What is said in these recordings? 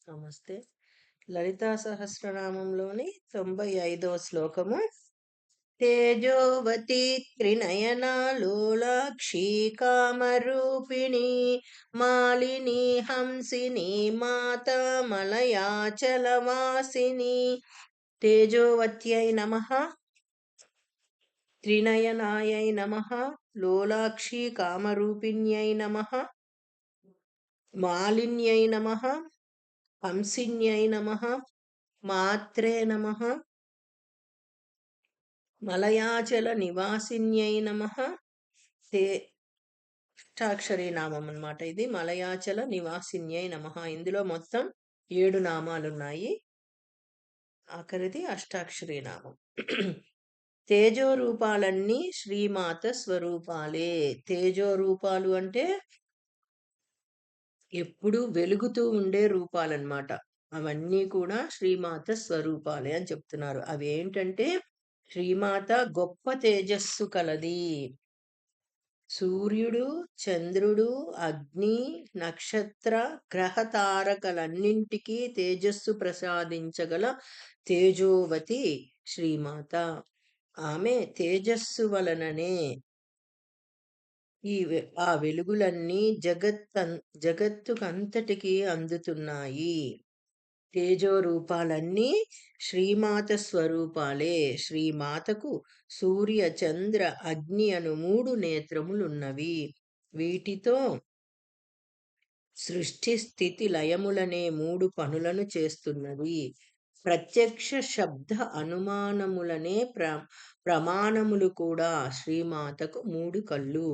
నమస్తే. లలితా సహస్రనామంలోని 95వ శ్లోకము. తేజోవతి త్రినయనా లోలాక్షి కామరూపిణి మాలిని హంసిని మాతా మలయాచలవాసిని. తేజోవత్యై నమః, త్రినయనాయై నమః, లోలాక్షి కామరూపిణ్యై నమః, మాలిన్యై నమః, హంసిన్యై నమః, మాత్రే నమః, మలయాచల నివాసిన్యై నమః. అష్టాక్షరీ నామం అన్నమాట ఇది. మలయాచల నివాసిన్యై నమః. ఇందులో మొత్తం 7 నామాలున్నాయి. ఆఖరిది అష్టాక్షరీ నామం. తేజో రూపాలన్నీ శ్రీమాత స్వరూపాలే. తేజో రూపాలు అంటే ఎప్పుడూ వెలుగుతూ ఉండే రూపాలన్నమాట. అవన్నీ కూడా శ్రీమాత స్వరూపాలే అని చెప్తున్నారు. అవి ఏంటంటే, శ్రీమాత గొప్ప తేజస్సు కలది. సూర్యుడు, చంద్రుడు, అగ్ని, నక్షత్ర, గ్రహ తారకలన్నింటికీ తేజస్సు ప్రసాదించగల తేజోవతి శ్రీమాత. ఆమె తేజస్సు వలననే ఆ వెలుగులన్నీ జగత్తుకంతటికీ అందుతున్నాయి. తేజో రూపాలన్నీ శ్రీమాత స్వరూపాలే. శ్రీమాతకు సూర్య, చంద్ర, అగ్ని అను 3 నేత్రములున్నవి. వీటితో సృష్టి, స్థితి, లయములనే 3 పనులను చేస్తున్నది. ప్రత్యక్ష శబ్ద అనుమానములనే ప్రమాణములు కూడా. శ్రీమాతకు 3 కళ్ళు.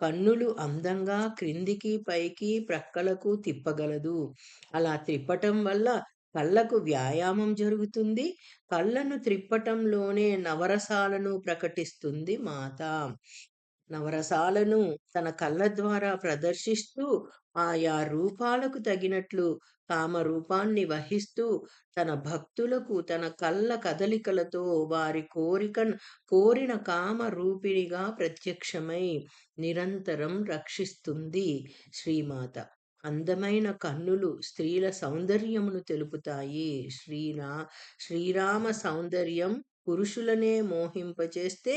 కన్నులు అందంగా క్రిందికి, పైకి, ప్రక్కలకు తిప్పగలదు. అలా త్రిప్పటం వల్ల కళ్ళకు వ్యాయామం జరుగుతుంది. కళ్ళను త్రిప్పటంలోనే నవరసాలను ప్రకటిస్తుంది మాత. నవరసాలను తన కళ్ళ ద్వారా ప్రదర్శిస్తూ ఆయా రూపాలకు తగినట్లు కామరూపాన్ని వహిస్తూ తన భక్తులకు తన కళ్ళ కదలికలతో వారి కోరిన కామ రూపిణిగా ప్రత్యక్షమై నిరంతరం రక్షిస్తుంది శ్రీమాత. అందమైన కన్నులు స్త్రీల సౌందర్యమును తెలుపుతాయి. శ్రీరామ సౌందర్యం పురుషులనే మోహింపచేస్తే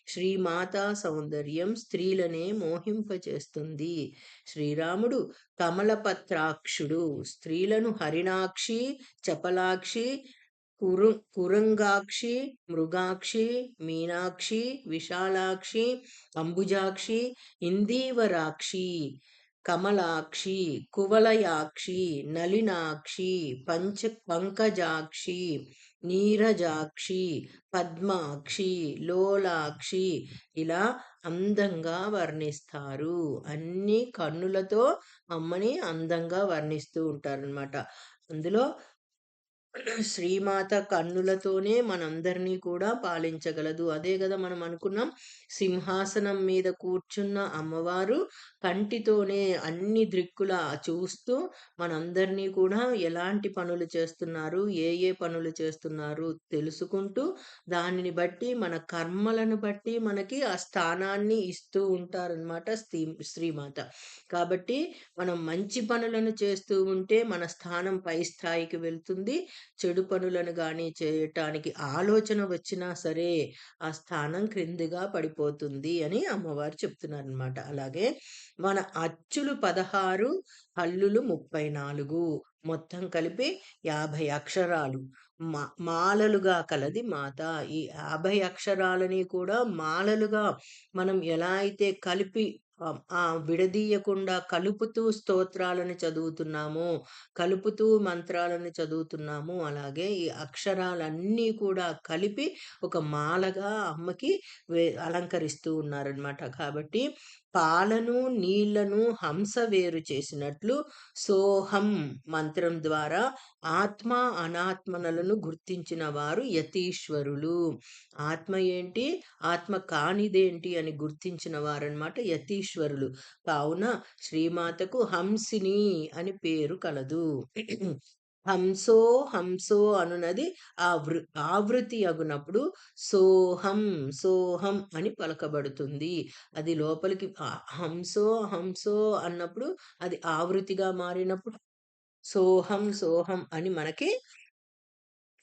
శ్రీమాతా సౌందర్యం స్త్రీలనే మోహింపచేస్తుంది. శ్రీరాముడు కమలపత్రాక్షుడు. స్త్రీలను హరిణాక్షి, చపలాక్షి, కురంగాక్షి, మృగాక్షి, మీనాక్షి, విశాలాక్షి, అంబుజాక్షి, ఇందీవరాక్షి, కమలాక్షి, కువలయాక్షి, నలినాక్షి, పంకజాక్షి, నీరజాక్షి, పద్మాక్షి, లోలాక్షి ఇలా అందంగా వర్ణిస్తారు. అన్ని కన్నులతో అమ్మని అందంగా వర్ణిస్తూ ఉంటారన్నమాట. అందులో శ్రీమాత కన్నులతోనే మనందరినీ కూడా పాలించగలదు. అదే కదా మనం అనుకున్నాం, సింహాసనం మీద కూర్చున్న అమ్మవారు కంటితోనే అన్ని దిక్కులా చూస్తూ మనందరినీ కూడా ఎలాంటి పనులు చేస్తున్నారు, ఏ పనులు చేస్తున్నారు తెలుసుకుంటూ దానిని బట్టి మన కర్మలను బట్టి మనకి ఆ స్థానాన్ని ఇస్తూ ఉంటారనమాట శ్రీమాత. కాబట్టి మనం మంచి పనులను చేస్తూ ఉంటే మన స్థానం పై స్థాయికి వెళ్తుంది. చెడు పనులను గాని చేయటానికి ఆలోచన వచ్చినా సరే ఆ స్థానం క్రిందిగా పడిపోతుంది అని అమ్మవారు చెప్తున్నారనమాట. అలాగే మన అచ్చులు 16, హల్లులు 34, మొత్తం కలిపి 50 అక్షరాలు మాలలుగా కలది మాత. ఈ 50 అక్షరాలని కూడా మాలలుగా మనం ఎలా అయితే కలిపి విడదీయకుండా కలుపుతూ స్తోత్రాలను చదువుతున్నామో, కలుపుతూ మంత్రాలను చదువుతున్నాము, అలాగే ఈ అక్షరాలన్నీ కూడా కలిపి ఒక మాలగా అమ్మకి అలంకరిస్తూ ఉన్నారనమాట. కాబట్టి పాలను నీళ్లను హంస వేరు చేసినట్లు సోహం మంత్రం ద్వారా ఆత్మ అనాత్మలను గుర్తించిన వారు యతీశ్వరులు. ఆత్మ ఏంటి, ఆత్మ కానిదేంటి అని గుర్తించిన వారన్నమాట యతీశ్వరులు. కావున శ్రీమాతకు హంసిని అని పేరు కలదు. హంసో హంసో అనునది ఆవృతి అగునప్పుడు సోహం సోహం అని పలకబడుతుంది. అది లోపలికి హంసో హంసో అన్నప్పుడు అది ఆవృతిగా మారినప్పుడు సోహం, సోహం అని మనకి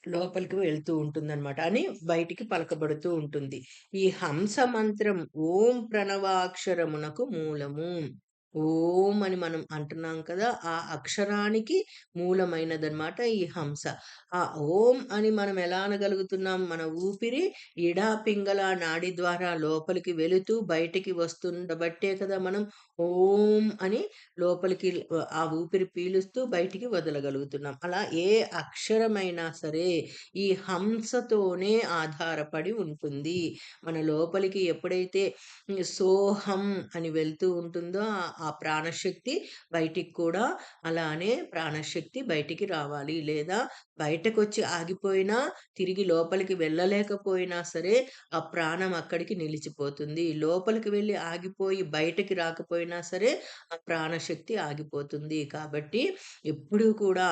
లోపలికి వెళ్తూ ఉంటుందనమాట. అని బయటికి పలకబడుతూ ఉంటుంది. ఈ హంస మంత్రం ఓం ప్రణవాక్షరమునకు మూలము. ఓం అని మనం అంటున్నాం కదా! ఆ అక్షరానికి మూలమైనదనమాట ఈ హంస. ఆ ఓం అని మనం ఎలా అనగలుగుతున్నాం? మన ఊపిరి ఇడా, పింగళ నాడి ద్వారా లోపలికి వెళుతూ బయటికి వస్తుండబట్టే కదా మనం ఓం అని లోపలికి ఆ ఊపిరి పీలుస్తూ బయటికి వదలగలుగుతున్నాం. అలా ఏ అక్షరమైనా సరే ఈ హంసతోనే ఆధారపడి ఉంటుంది. మన లోపలికి ఎప్పుడైతే సోహం అని వెళ్తూ ఉంటుందో ఆ ప్రాణశక్తి బయటికి కూడా అలానే ప్రాణశక్తి బయటికి రావాలి. లేదా బయటకొచ్చి ఆగిపోయినా, తిరిగి లోపలికి వెళ్ళలేకపోయినా సరే, ఆ ప్రాణం అక్కడికి నిలిచిపోతుంది. లోపలికి వెళ్ళి ఆగిపోయి బయటకి రాకపోయినా సరే, ఆ ప్రాణశక్తి ఆగిపోతుంది. కాబట్టి ఎప్పుడూ కూడా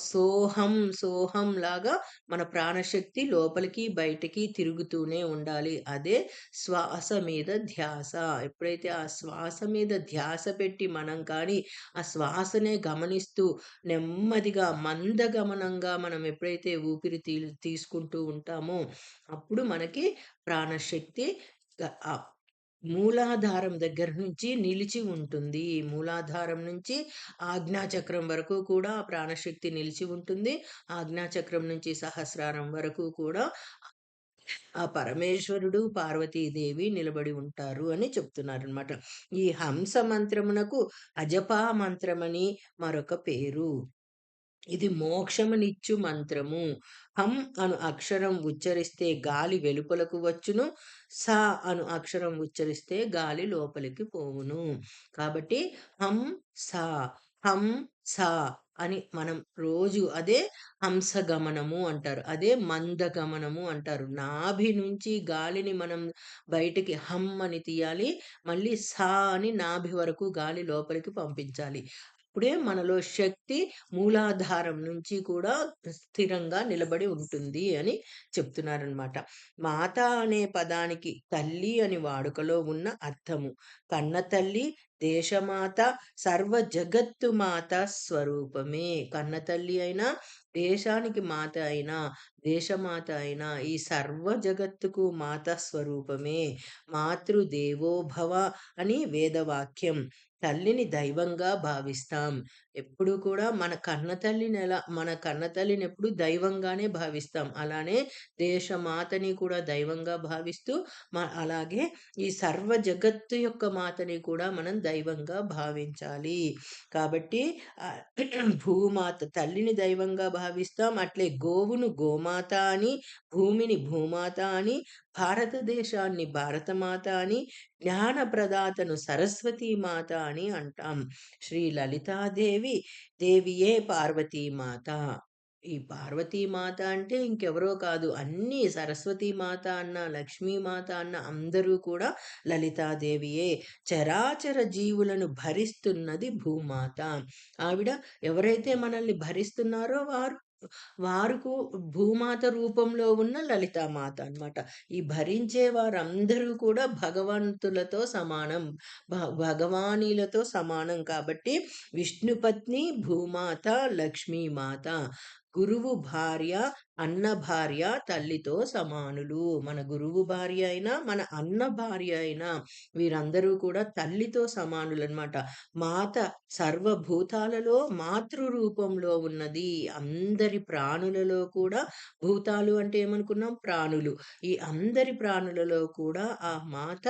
సోహం, సోహం లాగా మన ప్రాణశక్తి లోపలికి, బయటికి తిరుగుతూనే ఉండాలి. అదే శ్వాస మీద ధ్యాస. ఎప్పుడైతే ఆ శ్వాస మీద ధ్యాస పెట్టి మనం కానీ, ఆ శ్వాసనే గమనిస్తూ నెమ్మదిగా మందగమనంగా మనం ఎప్పుడైతే ఊపిరి తీసుకుంటూ ఉంటామో, అప్పుడు మనకి ప్రాణశక్తి ఆహ్, మూలాధారం దగ్గర నుంచి నిలిచి ఉంటుంది. మూలాధారం నుంచి ఆజ్ఞాచక్రం వరకు కూడా ఆ ప్రాణశక్తి నిలిచి ఉంటుంది. ఆజ్ఞాచక్రం నుంచి సహస్రారం వరకు కూడా ఆ పరమేశ్వరుడు, పార్వతీదేవి నిలబడి ఉంటారు అని చెప్తున్నారనమాట. ఈ హంస మంత్రమునకు అజపా మంత్రమని మరొక పేరు. ఇది మోక్షమునిచ్చు మంత్రము. హం అను అక్షరం ఉచ్చరిస్తే గాలి వెలుపలకు వచ్చును. స అను అక్షరం ఉచ్చరిస్తే గాలి లోపలికి పోవును. కాబట్టి హం, స, హం, స అని మనం రోజు అదే హంసగమనము అంటారు. అదే మందగమనము అంటారు. నాభి నుంచి గాలిని మనం బయటికి హం అని తీయాలి. మళ్ళీ స అని నాభి వరకు గాలి లోపలికి పంపించాలి. అప్పుడే మనలో శక్తి మూలాధారం నుంచి కూడా స్థిరంగా నిలబడి ఉంటుంది అని చెప్తున్నారనమాట. మాత అనే పదానికి తల్లి అని వాడుకలో ఉన్న అర్థము. కన్న తల్లి, దేశమాత, సర్వ జగత్తు మాత స్వరూపమే. కన్న తల్లి అయినా, దేశానికి మాత అయినా, దేశమాత అయినా ఈ సర్వ జగత్తుకు మాత స్వరూపమే. మాతృదేవో భవ అని వేదవాక్యం. తల్లిని దైవంగా భావిస్తాం. ఎప్పుడు కూడా మన కన్న తల్లిని ఎప్పుడు దైవంగానే భావిస్తాం. అలానే దేశమాతని కూడా దైవంగా భావిస్తూ అలాగే ఈ సర్వ జగత్తు యొక్క మాతని కూడా మనం దైవంగా భావించాలి. కాబట్టి ఆహ్, భూమాత తల్లిని దైవంగా భావిస్తాం. అట్లే గోవును గోమాత అని, భూమిని భూమాత అని, భారతదేశాన్ని భారతమాత అని, జ్ఞాన ప్రదాతను సరస్వతీ మాత అని అంటాం. శ్రీ లలితాదేవి దేవియే పార్వతీమాత. ఈ పార్వతీమాత అంటే ఇంకెవరో కాదు. అన్నీ సరస్వతీమాత అన్న, లక్ష్మీమాత అన్న అందరూ కూడా లలితాదేవియే. చరాచర జీవులను భరిస్తున్నది భూమాత. ఆవిడ ఎవరైతే మనల్ని భరిస్తున్నారో వారుకు భూమాత రూపంలో ఉన్న లలితామాత అన్నమాట. ఈ భరించే వారందరూ కూడా భగవంతులతో సమానం. భగవానీలతో సమానం కాబట్టి విష్ణుపత్ని, భూమాత, లక్ష్మీమాత. గురువు భార్య, అన్న భార్య తల్లితో సమానులు. మన గురువు భార్య అయినా, మన అన్న భార్య అయినా వీరందరూ కూడా తల్లితో సమానులనమాట. మాత సర్వభూతాలలో మాతృ రూపంలో ఉన్నది. అందరి ప్రాణులలో కూడా భూతాలు అంటే ఏమనుకున్నాం? ప్రాణులు. ఈ అందరి ప్రాణులలో కూడా ఆ మాత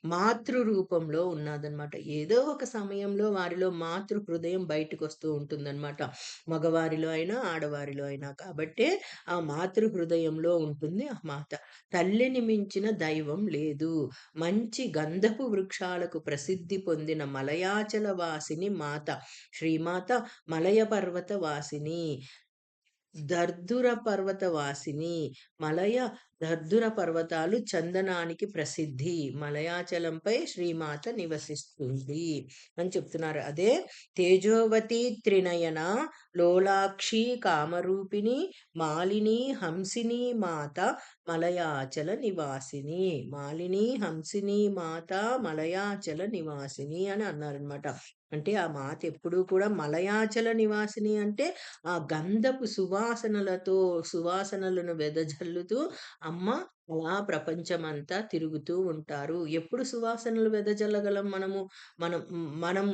మాతృ రూపంలో ఉన్నదనమాట. ఏదో ఒక సమయంలో వారిలో మాతృ హృదయం బయటకొస్తూ ఉంటుందనమాట. మగవారిలో అయినా, ఆడవారిలో అయినా. కాబట్టే ఆ మాతృ హృదయంలో ఉంటుంది ఆ మాత. తల్లిని మించిన దైవం లేదు. మంచి గంధపు వృక్షాలకు ప్రసిద్ధి పొందిన మలయాచల వాసిని మాత. శ్రీమాత మలయ పర్వత వాసిని. దర్దుర పర్వత వాసిని. మలయ దర్దుర పర్వతాలు చందనానికి ప్రసిద్ధి. మలయాచలంపై శ్రీమాత నివసిస్తుంది అని చెప్తున్నారు. అదే తేజోవతి త్రినయన లోలాక్షి కామరూపిణి మాలిని హంసిని మాత మలయాచల నివాసిని. మాలిని హంసిని మాత మలయాచల నివాసిని అని అన్నారనమాట. అంటే ఆ మాత ఎప్పుడూ కూడా మలయాచల నివాసిని అంటే ఆ గంధపు సువాసనలను వెదజల్లుతూ అమ్మ అలా ప్రపంచమంతా తిరుగుతూ ఉంటారు. ఎప్పుడు సువాసనలు వెదజల్లగలం మనము? మనం మనం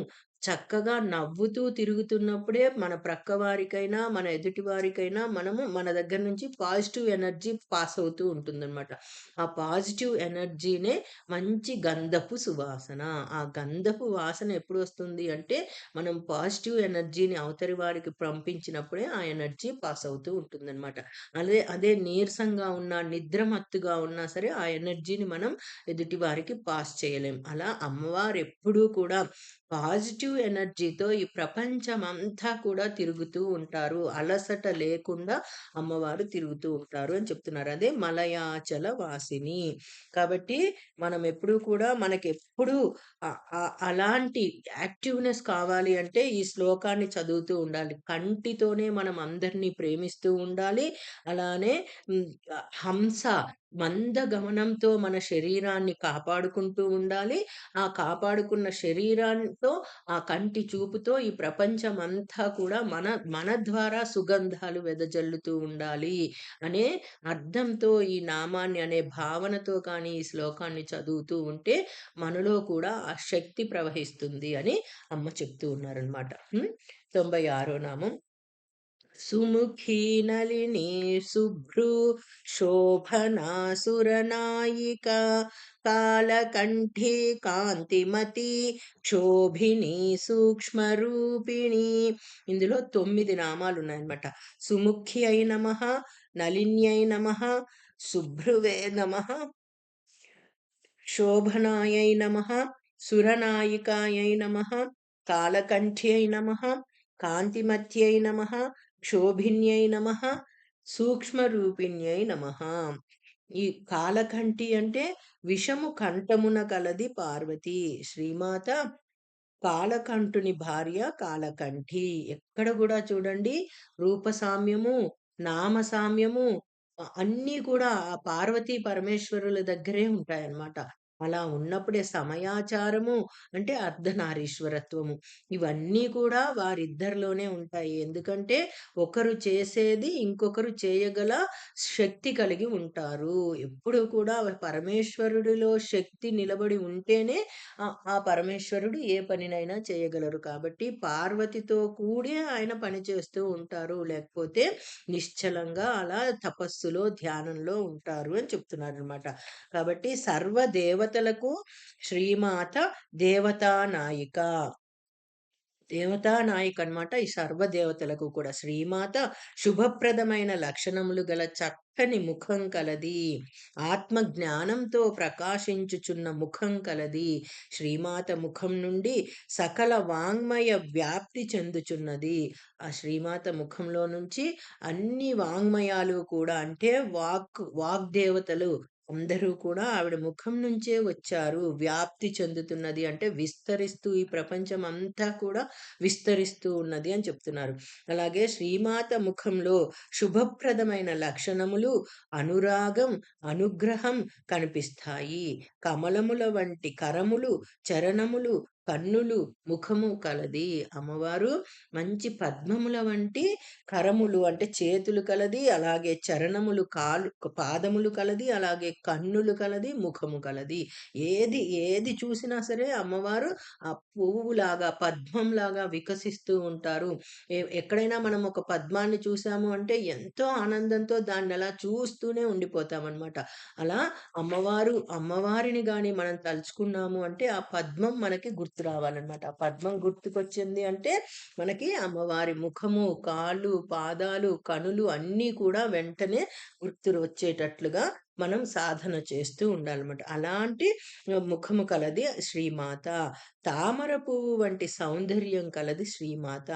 చక్కగా నవ్వుతూ తిరుగుతున్నప్పుడే మన ప్రక్కవారికైనా, మన ఎదుటి వారికైనా మనము మన దగ్గర నుంచి పాజిటివ్ ఎనర్జీ పాస్ అవుతూ ఉంటుందనమాట. ఆ పాజిటివ్ ఎనర్జీనే మంచి గంధపు సువాసన. ఆ గంధపు వాసన ఎప్పుడొస్తుంది అంటే, మనం పాజిటివ్ ఎనర్జీని అవతలి వారికి పంపించినప్పుడే ఆ ఎనర్జీ పాస్ అవుతూ ఉంటుందనమాట. అదే అదే నీరసంగా ఉన్నా, నిద్రమత్తుగా ఉన్నా సరే, ఆ ఎనర్జీని మనం ఎదుటి వారికి పాస్ చేయలేం. అలా అమ్మవారు ఎప్పుడూ కూడా పాజిటివ్ ఎనర్జీతో ఈ ప్రపంచమంతా కూడా తిరుగుతూ ఉంటారు. అలసట లేకుండా అమ్మవారు తిరుగుతూ ఉంటారు అని చెప్తున్నారు. అదే మలయాచల వాసిని. కాబట్టి మనం ఎప్పుడూ కూడా మనకెప్పుడూ అలాంటి యాక్టివ్‌నెస్ కావాలి అంటే ఈ శ్లోకాన్ని చదువుతూ ఉండాలి. కంటితోనే మనం అందరిని ప్రేమిస్తూ ఉండాలి. అలానే హ్మ్. హంస మందగమనంతో మన శరీరాన్ని కాపాడుకుంటూ ఉండాలి. ఆ కాపాడుకున్న శరీరంతో, ఆ కంటి చూపుతో ఈ ప్రపంచమంతా కూడా మన మన ద్వారా సుగంధాలు వెదజల్లుతూ ఉండాలి అనే అర్థంతో ఈ నామాన్ని అనే భావనతో కానీ ఈ శ్లోకాన్ని చదువుతూ ఉంటే మనలో కూడా ఆ శక్తి ప్రవహిస్తుంది అని అమ్మ చెప్తూ ఉన్నారనమాట. 96 నామం. సుముఖీ నళినీ శుభ్రు శోభనా సురనాయిక కాలకంఠీ కాంతిమతి క్షోభిని సూక్ష్మరూపిణి. ఇందులో 9 నామాలు ఉన్నాయన్నమాట. సుముఖి అయి నమః, నళిని అయి నమః, శుభ్రువే నమః, శోభనాయై నమః, సురనాయికాయై నమః, కాలకంఠ్యై నమః, కాంతిమత్యై నమః, క్షోభిన్యై నమః, సూక్ష్మరూపిణ్యై నమః. ఈ కాలకంఠి అంటే విషము కంఠమున కలది పార్వతి. శ్రీమాత కాలకంఠుని భార్య కాలకంఠి. ఎక్కడ గూడా చూడండి రూప సామ్యము, నామ సామ్యము అన్నీ కూడా ఆ పార్వతీ పరమేశ్వరుల దగ్గరే ఉంటాయన్నమాట. అలా ఉన్నప్పుడే సమయాచారము అంటే అర్ధనారీశ్వరత్వము. ఇవన్నీ కూడా వారిద్దరిలోనే ఉంటాయి. ఎందుకంటే ఒకరు చేసేది ఇంకొకరు చేయగల శక్తి కలిగి ఉంటారు. ఎప్పుడూ కూడా పరమేశ్వరుడిలో శక్తి నిలబడి ఉంటేనే ఆ పరమేశ్వరుడు ఏ పనినైనా చేయగలరు. కాబట్టి పార్వతితో కూడి ఆయన పని చేస్తూ ఉంటారు. లేకపోతే నిశ్చలంగా అలా తపస్సులో, ధ్యానంలో ఉంటారు అని చెప్తున్నారనమాట. కాబట్టి సర్వ దేవతలకు శ్రీమాత దేవతా నాయిక. దేవతా నాయిక అన్నమాట. ఈ సర్వదేవతలకు కూడా శ్రీమాత శుభప్రదమైన లక్షణములు గల చక్కని ముఖం కలది. ఆత్మ జ్ఞానంతో ప్రకాశించుచున్న ముఖం కలది. శ్రీమాత ముఖం నుండి సకల వాంగ్మయ వ్యాప్తి చెందుచున్నది. ఆ శ్రీమాత ముఖంలో నుంచి అన్ని వాంగ్మయాలు కూడా అంటే వాగ్దేవతలు అందరూ కూడా ఆవిడ ముఖం నుంచే వచ్చారు. వ్యాప్తి చెందుతున్నది అంటే విస్తరిస్తూ ఈ ప్రపంచం అంతా కూడా విస్తరిస్తూ ఉన్నది అని చెప్తున్నారు. అలాగే శ్రీమాత ముఖంలో శుభప్రదమైన లక్షణములు అనురాగం, అనుగ్రహం కనిపిస్తాయి. కమలముల వంటి కరములు, చరణములు, కన్నులు, ముఖము కలది. అమ్మవారు మంచి పద్మముల వంటి కరములు అంటే చేతులు కలది. అలాగే చరణములు పాదములు కలది. అలాగే కన్నులు కలది. ముఖము కలది. ఏది ఏది చూసినా సరే అమ్మవారు ఆ పువ్వులాగా, పద్మంలాగా వికసిస్తూ ఉంటారు. ఎక్కడైనా మనం ఒక పద్మాన్ని చూసాము అంటే ఎంతో ఆనందంతో దాన్నలా చూస్తూనే ఉండిపోతామనమాట. అలా అమ్మవారిని గాని మనం తలుచుకున్నాము అంటే ఆ పద్మం మనకి గుర్తు రావాలనమాట. ఆ పద్మం గుర్తుకొచ్చింది అంటే మనకి అమ్మవారి ముఖము, కాళ్ళు, పాదాలు, కనులు అన్నీ కూడా వెంటనే గుర్తు వచ్చేటట్లుగా మనం సాధన చేస్తూ ఉండాలన్నమాట. అలాంటి ముఖము కలది శ్రీమాత. తామర పువ్వు వంటి సౌందర్యం కలది శ్రీమాత.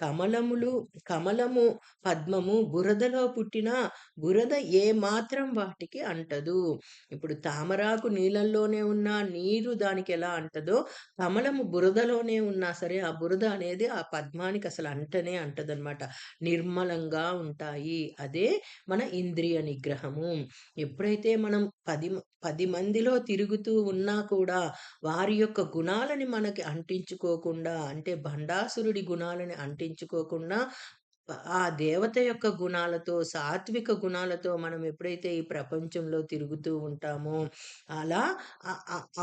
కమలములు కమలము, పద్మము బురదలో పుట్టినా బురద ఏమాత్రం వాటికి అంటదు. ఇప్పుడు తామరాకు నీళ్ళల్లోనే ఉన్నా నీరు దానికెలా అంటదో, కమలము బురదలోనే ఉన్నా సరే ఆ బురద అనేది ఆ పద్మానికి అసలు అంటనే అంటదనమాట. నిర్మలంగా ఉంటాయి. అదే మన ఇంద్రియ నిగ్రహము. ఎప్పుడైతే మనం 10 మందిలో తిరుగుతూ ఉన్నా కూడా వారి యొక్క గుణాలని మనకి అంటించుకోకుండా, అంటే భండాసురుడి గుణాలని అంటించుకోకుండా ఆ దేవత యొక్క గుణాలతో, సాత్విక గుణాలతో మనం ఎప్పుడైతే ఈ ప్రపంచంలో తిరుగుతూ ఉంటామో, అలా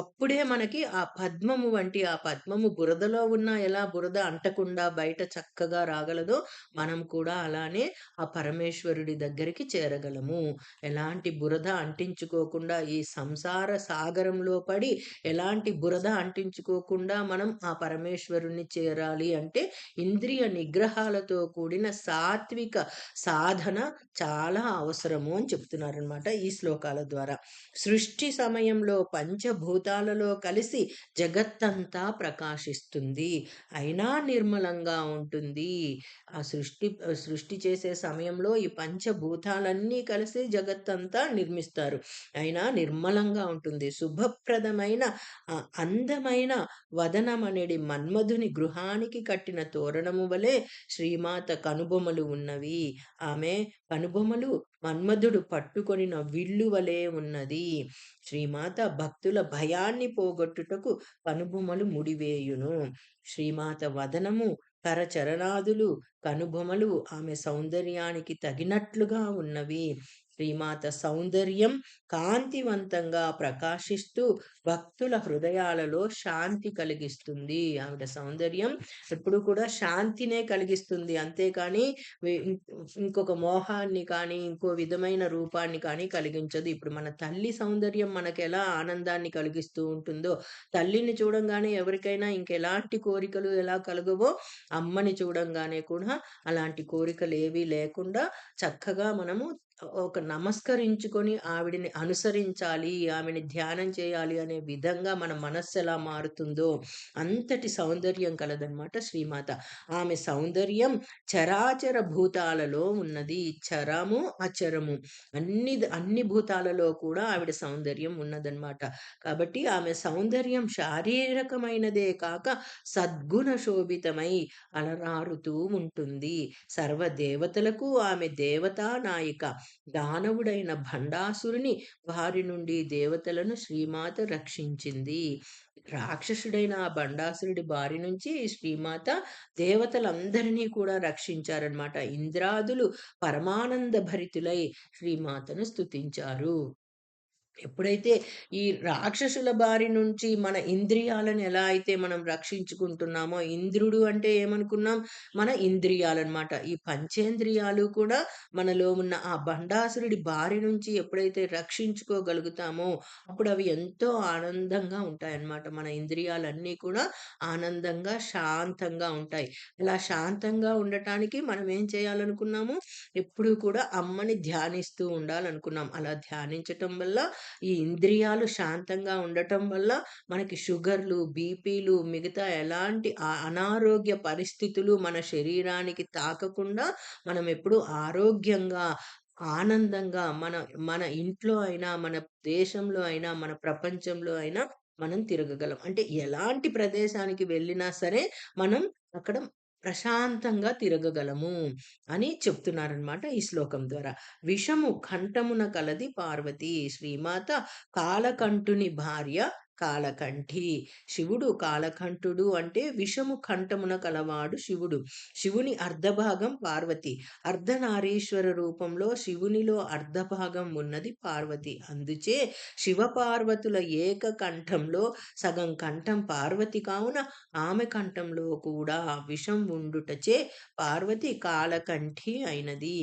అప్పుడే మనకి ఆ పద్మము వంటి ఆ పద్మము బురదలో ఉన్నా ఎలా బురద అంటకుండా బయట చక్కగా రాగలదో, మనం కూడా అలానే ఆ పరమేశ్వరుడి దగ్గరికి చేరగలము. ఎలాంటి బురద అంటించుకోకుండా ఈ సంసార సాగరంలో పడి, ఎలాంటి బురద అంటించుకోకుండా మనం ఆ పరమేశ్వరుణ్ణి చేరాలి అంటే, ఇంద్రియ నిగ్రహాలతో కూడిన సాత్విక సాధన చాలా అవసరము అని చెప్తున్నారనమాట ఈ శ్లోకాల ద్వారా. సృష్టి సమయంలో పంచభూతాలలో కలిసి జగత్తంతా ప్రకాశిస్తుంది. అయినా నిర్మలంగా ఉంటుంది. ఆ సృష్టి చేసే సమయంలో ఈ పంచభూతాలన్నీ కలిసి జగత్తంతా నిర్మిస్తారు. అయినా నిర్మలంగా ఉంటుంది. శుభప్రదమైన అందమైన వదనమనెడి మన్మధుని గృహానికి కట్టిన తోరణము వలె శ్రీమాత కనుబొమలు ఉన్నవి. ఆమె కనుబొమలు మన్మధుడు పట్టుకొనిన విల్లు వలె ఉన్నది. శ్రీమాత భక్తుల భయాన్ని పోగొట్టుటకు కనుబొమలు ముడివేయును. శ్రీమాత వదనము, కరచరణాదులు, కనుబొమలు ఆమె సౌందర్యానికి తగినట్లుగా ఉన్నవి. శ్రీమాత సౌందర్యం కాంతివంతంగా ప్రకాశిస్తూ భక్తుల హృదయాలలో శాంతి కలిగిస్తుంది. ఆవిడ సౌందర్యం ఎప్పుడు కూడా శాంతినే కలిగిస్తుంది. అంతేకాని ఇంకొక మోహాన్ని కానీ, ఇంకో విధమైన రూపాన్ని కానీ కలిగించదు. ఇప్పుడు మన తల్లి సౌందర్యం మనకెలా ఆనందాన్ని కలిగిస్తూ ఉంటుందో, తల్లిని చూడంగానే ఎవరికైనా ఇంకెలాంటి కోరికలు ఎలా కలుగవో, అమ్మని చూడంగానే కూడా అలాంటి కోరికలేవీ లేకుండా చక్కగా మనము ఒక నమస్కరించుకొని ఆవిడని అనుసరించాలి, ఆమెని ధ్యానం చేయాలి అనే విధంగా మన మనస్సు ఎలా మారుతుందో, అంతటి సౌందర్యం కలదనమాట శ్రీమాత. ఆమె సౌందర్యం చరాచర భూతాలలో ఉన్నది. చరము, అచరము అన్ని భూతాలలో కూడా ఆవిడ సౌందర్యం ఉన్నదనమాట. కాబట్టి ఆమె సౌందర్యం శారీరకమైనదే కాక సద్గుణ శోభితమై అలరారుతూ ఉంటుంది. సర్వదేవతలకు ఆమె దేవతా నాయిక. దానవుడైన భండాసురుని వారి నుండి దేవతలను శ్రీమాత రక్షించింది. రాక్షసుడైన ఆ భండాసురుడి బారి నుంచి శ్రీమాత దేవతలందరినీ కూడా రక్షించారనమాట. ఇంద్రాదులు పరమానంద భరితులై శ్రీమాతను స్తుతించారు. ఎప్పుడైతే ఈ రాక్షసుల బారి నుంచి మన ఇంద్రియాలను ఎలా అయితే మనం రక్షించుకుంటున్నామో, ఇంద్రుడు అంటే ఏమనుకున్నాం? మన ఇంద్రియాలన్నమాట. ఈ పంచేంద్రియాలు కూడా మనలో ఉన్న ఆ భండాసురుడి బారి నుంచి ఎప్పుడైతే రక్షించుకోగలుగుతామో, అప్పుడు అవి ఎంతో ఆనందంగా ఉంటాయన్నమాట. మన ఇంద్రియాలన్నీ కూడా ఆనందంగా, శాంతంగా ఉంటాయి. ఇలా శాంతంగా ఉండటానికి మనం ఏం చేయాలనుకున్నాము? ఎప్పుడూ కూడా అమ్మని ధ్యానిస్తూ ఉండాలనుకున్నాం. అలా ధ్యానించటం వల్ల ఈ ఇంద్రియాలు శాంతంగా ఉండటం వల్ల మనకి షుగర్లు, బీపీలు, మిగతా ఎలాంటి అనారోగ్య పరిస్థితులు మన శరీరానికి తాకకుండా మనం ఎప్పుడు ఆరోగ్యంగా, ఆనందంగా మన మన ఇంట్లో అయినా, మన దేశంలో అయినా, మన ప్రపంచంలో అయినా మనం తిరగగలం. అంటే ఎలాంటి ప్రదేశానికి వెళ్ళినా సరే మనం అక్కడ ప్రశాంతంగా తిరగగలము అని చెప్తున్నారనమాట ఈ శ్లోకం ద్వారా. విషము కంఠమున కలది పార్వతి. శ్రీమాత కాలకంఠుని భార్య కాలకంఠి. శివుడు కాలకంఠుడు అంటే విషము కంఠమున కలవాడు శివుడు. శివుని అర్ధభాగం పార్వతి. అర్ధనారీశ్వర రూపంలో శివునిలో అర్ధభాగం ఉన్నది పార్వతి. అందుచే శివపార్వతుల ఏక కంఠంలో సగం కంఠం పార్వతి కావున ఆమె కంఠంలో కూడా విషం ఉండుటచే పార్వతి కాలకంఠి అయినది.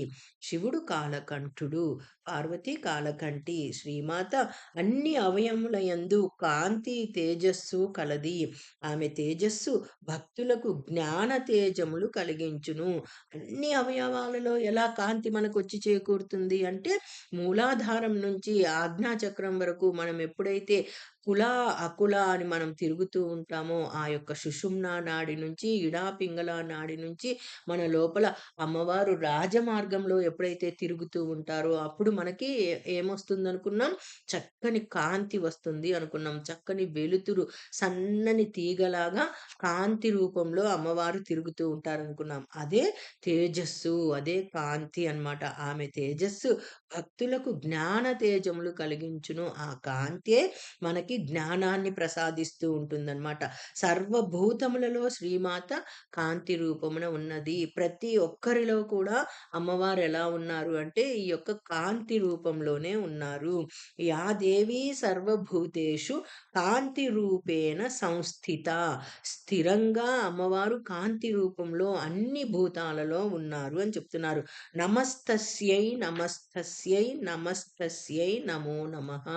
శివుడు కాలకంఠుడు, పార్వతి కాలకంఠి. శ్రీమాత అన్ని అవయముల యందు కాంతి తేజస్సు కలది. ఆమె తేజస్సు భక్తులకు జ్ఞాన తేజములు కలిగించును. అన్ని అవయవాలలో ఎలా కాంతి మనకొచ్చి చేకూరుతుంది అంటే, మూలాధారం నుంచి ఆజ్ఞాచక్రం వరకు మనం ఎప్పుడైతే కుల, అకుల అని మనం తిరుగుతూ ఉంటామో, ఆ యొక్క సుషుమ్నా నాడి నుంచి, ఇడా పింగళ నాడి నుంచి మన లోపల అమ్మవారు రాజమార్గంలో ఎప్పుడైతే తిరుగుతూ ఉంటారో, అప్పుడు మనకి ఏమొస్తుందనుకున్నాం? చక్కని కాంతి వస్తుంది అనుకున్నాం. చక్కని వెలుతురు, సన్నని తీగలాగా కాంతి రూపంలో అమ్మవారు తిరుగుతూ ఉంటారనుకున్నాం. అదే తేజస్సు, అదే కాంతి అన్నమాట. ఆమె తేజస్సు భక్తులకు జ్ఞాన తేజములు కలిగించును. ఆ కాంతే మనకి జ్ఞానాన్ని ప్రసాదిస్తూ ఉంటుందన్నమాట. సర్వభూతములలో శ్రీమాత కాంతి రూపమున ఉన్నది. ప్రతి ఒక్కరిలో కూడా అమ్మవారు ఎలా ఉన్నారు అంటే, ఈ యొక్క కాంతి రూపంలోనే ఉన్నారు. యా దేవి సర్వభూతేషు కాంతి రూపేణ సంస్థిత. స్థిరంగా అమ్మవారు కాంతి రూపంలో అన్ని భూతాలలో ఉన్నారు అని చెప్తున్నారు. నమస్తస్యై నమస్తస్యై నమస్తస్యై నమో నమః.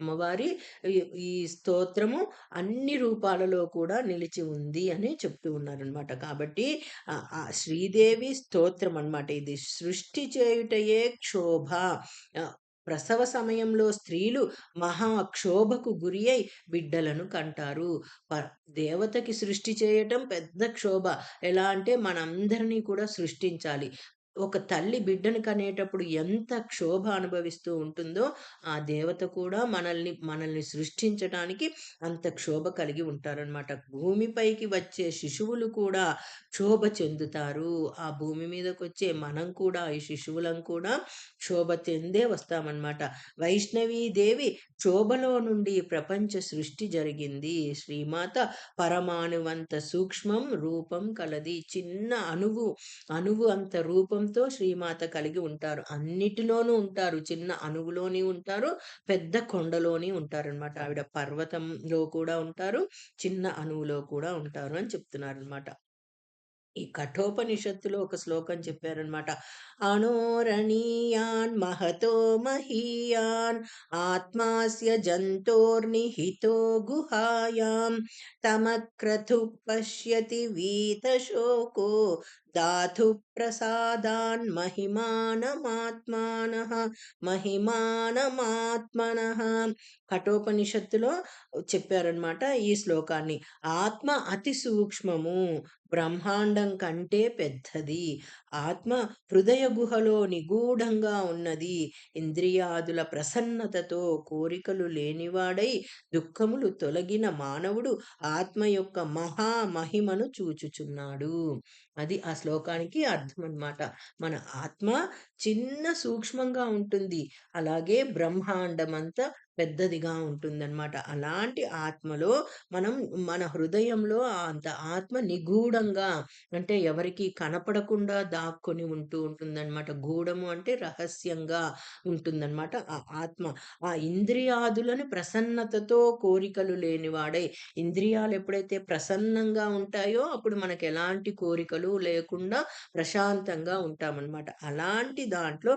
అమ్మవారి ఈ ఈ స్తోత్రము అన్ని రూపాలలో కూడా నిలిచి ఉంది అని చెప్తూ ఉన్నారనమాట. కాబట్టి ఆ శ్రీదేవి స్తోత్రం అన్నమాట ఇది. సృష్టి చేయుటయే క్షోభ. ప్రసవ సమయంలో స్త్రీలు మహా క్షోభకు గురి అయి బిడ్డలను కంటారు. దేవతకి సృష్టి చేయటం పెద్ద క్షోభ. ఎలా అంటే మనందరినీ కూడా సృష్టించాలి. ఒక తల్లి బిడ్డను కనేటప్పుడు ఎంత క్షోభ అనుభవిస్తూ ఉంటుందో, ఆ దేవత కూడా మనల్ని సృష్టించటానికి అంత క్షోభ కలిగి ఉంటారనమాట. భూమిపైకి వచ్చే శిశువులు కూడా క్షోభ చెందుతారు. ఆ భూమి మీదకొచ్చే మనం కూడా, ఈ శిశువులం కూడా క్షోభ చెందే వస్తామన్నమాట. వైష్ణవీదేవి క్షోభలో నుండి ప్రపంచ సృష్టి జరిగింది. శ్రీమాత పరమాణువంత సూక్ష్మం రూపం కలది. చిన్న అణువు అంత రూపంతో శ్రీమాత కలిగి ఉంటారు. అన్నిటిలోనూ ఉంటారు. చిన్న అణువులోని ఉంటారు, పెద్ద కొండలోని ఉంటారనమాట. ఆవిడ పర్వతంలో కూడా ఉంటారు, చిన్న అణువులో కూడా ఉంటారు అని చెప్తున్నారనమాట. ఈ కఠోపనిషత్తులో ఒక శ్లోకం చెప్పారనమాట. అణోరణీయాన్ మహతో మహీయాన్ ఆత్మాస్య జంతోర్నిహితో గుహాయాం తమక్రతు పశ్యతి వీతశోకో ధాతు ప్రసాదాన్ మహిమానమాత్మానః మహిమానమాత్మనః. కఠోపనిషత్తులో చెప్పారనమాట ఈ శ్లోకాన్ని. ఆత్మ అతి సూక్ష్మము, బ్రహ్మాండం కంటే పెద్దది. ఆత్మ హృదయ గుహలో నిగూఢంగా ఉన్నది. ఇంద్రియాదుల ప్రసన్నతతో కోరికలు లేనివాడై దుఃఖములు తొలగిన మానవుడు ఆత్మ యొక్క మహామహిమను చూచుచున్నాడు. అది ఆ శ్లోకానికి అర్థం అన్నమాట. మన ఆత్మ చిన్న సూక్ష్మంగా ఉంటుంది, అలాగే బ్రహ్మాండమంతా పెద్దదిగా ఉంటుందన్నమాట. అలాంటి ఆత్మలో మనం మన హృదయంలో అంత ఆత్మ నిగూఢంగా, అంటే ఎవరికీ కనపడకుండా దాక్కొని ఉంటుందన్నమాట. గూఢము అంటే రహస్యంగా ఉంటుందన్నమాట ఆ ఆత్మ. ఆ ఇంద్రియాదులను ప్రసన్నతతో కోరికలు లేనివాడై, ఇంద్రియాలు ఎప్పుడైతే ప్రసన్నంగా ఉంటాయో అప్పుడు మనకు ఎలాంటి కోరికలు లేకుండా ప్రశాంతంగా ఉంటామన్నమాట. అలాంటి దాంట్లో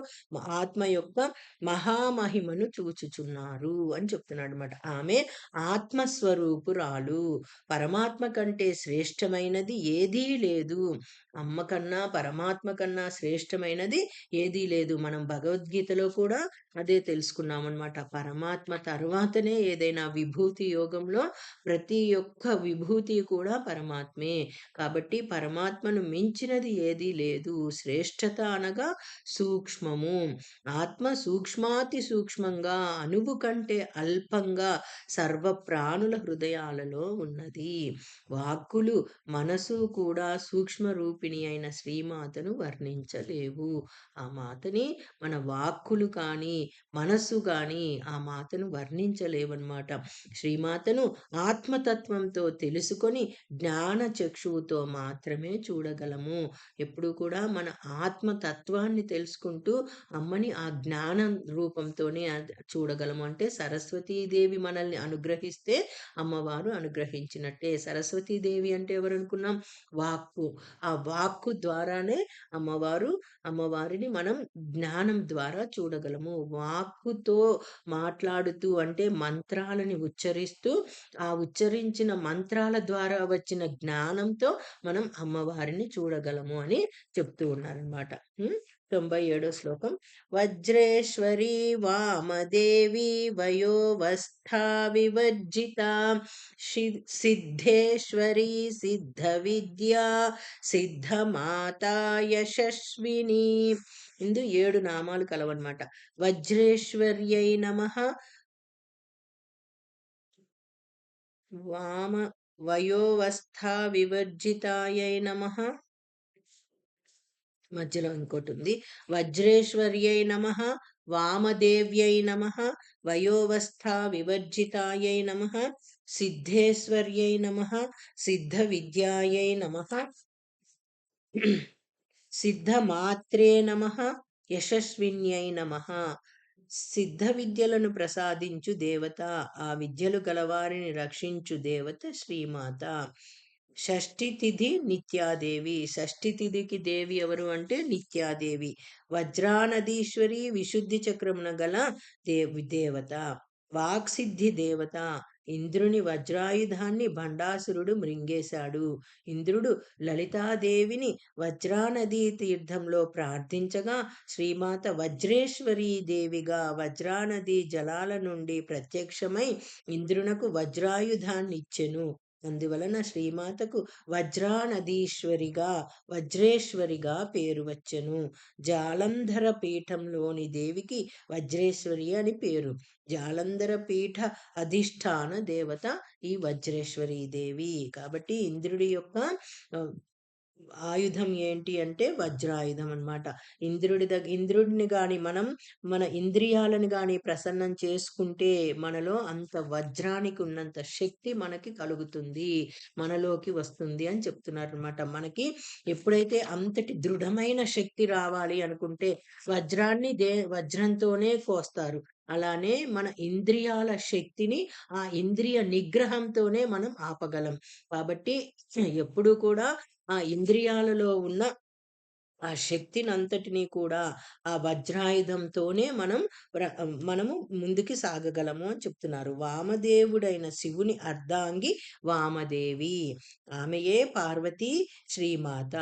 ఆత్మ యొక్క మహామహిమను చూచుచున్నారు అని చెప్తున్నాడు అనమాట. ఆమె ఆత్మస్వరూపురాలు. పరమాత్మ కంటే శ్రేష్టమైనది ఏదీ లేదు. అమ్మ కన్నా, పరమాత్మ కన్నా శ్రేష్టమైనది ఏదీ లేదు. మనం భగవద్గీతలో కూడా అదే తెలుసుకున్నామన్నమాట. పరమాత్మ తర్వాతనే ఏదైనా విభూతి యోగంలో ప్రతి ఒక్క విభూతి కూడా పరమాత్మే. కాబట్టి పరమాత్మను మించినది ఏదీ లేదు. శ్రేష్టత అనగా సూక్ష్మము. ఆత్మ సూక్ష్మాతి సూక్ష్మంగా, అణువు కంటే అల్పంగా సర్వ ప్రాణుల హృదయాలలో ఉన్నది. వాక్కులు, మనసు కూడా సూక్ష్మ రూపిణి అయిన శ్రీమాతను వర్ణించలేవు. ఆ మాతని మన వాక్కులు కానీ, మనస్సు కానీ ఆ మాతను వర్ణించలేవన్నమాట. శ్రీమాతను ఆత్మతత్వంతో తెలుసుకొని జ్ఞాన చక్షువుతో మాత్రమే చూడగలము. ఎప్పుడు కూడా మన ఆత్మతత్వాన్ని తెలుసుకుంటూ అమ్మని ఆ జ్ఞానం రూపంతోనే చూడగలము. అంటే సరస్వతీదేవి మనల్ని అనుగ్రహిస్తే అమ్మవారు అనుగ్రహించినట్టే. సరస్వతీదేవి అంటే ఎవరనుకున్నాం? వాక్కు. ఆ వాక్కు ద్వారానే అమ్మవారిని మనం జ్ఞానం ద్వారా చూడగలము. వాక్కుతో మాట్లాడుతూ అంటే మంత్రాలని ఉచ్చరిస్తూ, ఆ ఉచ్చరించిన మంత్రాల ద్వారా వచ్చిన జ్ఞానంతో మనం అమ్మవారిని చూడగలము అని చెప్తూ ఉన్నారనమాట. 97వ శ్లోకం. వజ్రేశ్వరీ వామదేవి వయోవస్థా వివర్జిత సిద్ధేశ్వరీ సిద్ధ విద్యా సిద్ధమాతా యశస్విని. ఇందు 7 నామాలు కలవన్నమాట. వజ్రేశ్వర్యై నమః, వామ వయోవస్థా వివర్జితాయై నమః. మధ్యలో ఇంకోటి ఉంది. వజ్రేశ్వర్యై నమః, వామదేవ్యై నమః, వయోవస్థా వివర్జితాయై నమః, సిద్ధేశ్వర్యై నమః, సిద్ధ విద్యాయై నమః, సిద్ధమాత్రే నమః, యశస్విన్యై నమః. సిద్ధ విద్యలను ప్రసాదించు దేవత, ఆ విద్యలు గలవారిని రక్షించు దేవత శ్రీమాత. షష్ఠి తిథి నిత్యాదేవి. షష్ఠి తిథికి దేవి ఎవరు అంటే నిత్యాదేవి. వజ్రానదీశ్వరి విశుద్ధి చక్రమున గల దేవత. వాక్సిద్ధి దేవత. ఇంద్రుని వజ్రాయుధాన్ని భండాసురుడు మృంగేశాడు. ఇంద్రుడు లలితాదేవిని వజ్రానదీ తీర్థంలో ప్రార్థించగా శ్రీమాత వజ్రేశ్వరీ దేవిగా వజ్రానది జలాల నుండి ప్రత్యక్షమై ఇంద్రునకు వజ్రాయుధాన్నిచ్చెను. అందువలన శ్రీమాతకు వజ్రానదీశ్వరిగా వజ్రేశ్వరిగా పేరు వచ్చెను. జాలంధర పీఠంలోని దేవికి వజ్రేశ్వరి అని పేరు. జాలంధర పీఠ అధిష్టాన దేవత ఈ వజ్రేశ్వరీ దేవి. కాబట్టి ఇంద్రుడి యొక్క ఆయుధం ఏంటి అంటే వజ్రాయుధం అన్నమాట. ఇంద్రుడిని గాని మనం మన ఇంద్రియాలను గాని ప్రసన్నం చేసుకుంటే మనలో అంత వజ్రానికి ఉన్నంత శక్తి మనకి కలుగుతుంది, మనలోకి వస్తుంది అని చెప్తున్నారు అనమాట. మనకి ఎప్పుడైతే అంతటి దృఢమైన శక్తి రావాలి అనుకుంటే వజ్రంతోనే కోస్తారు. అలానే మన ఇంద్రియాల శక్తిని ఆ ఇంద్రియ నిగ్రహంతోనే మనం ఆపగలం. కాబట్టి ఎప్పుడు కూడా ఆ ఇంద్రియాలలో ఉన్న ఆ శక్తిని అంతటినీ కూడా ఆ వజ్రాయుధంతోనే మనము ముందుకి సాగగలము అని చెప్తున్నారు. వామదేవుడైన శివుని అర్ధాంగి వామదేవి. ఆమెయే పార్వతీ శ్రీమాత.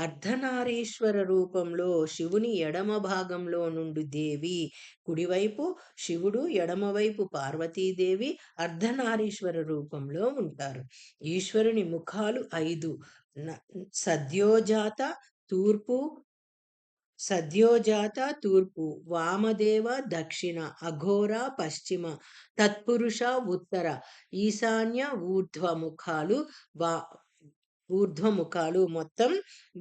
అర్ధనారీశ్వర రూపంలో శివుని ఎడమ భాగంలో నుండి దేవి, కుడివైపు శివుడు, ఎడమవైపు పార్వతీదేవి అర్ధనారీశ్వర రూపంలో ఉంటారు. ఈశ్వరుని ముఖాలు 5. సద్యోజాత తూర్పు, వామదేవ దక్షిణ, అఘోర పశ్చిమ, తత్పురుష ఉత్తర, ఈశాన్య ఊర్ధ్వముఖాలు. మొత్తం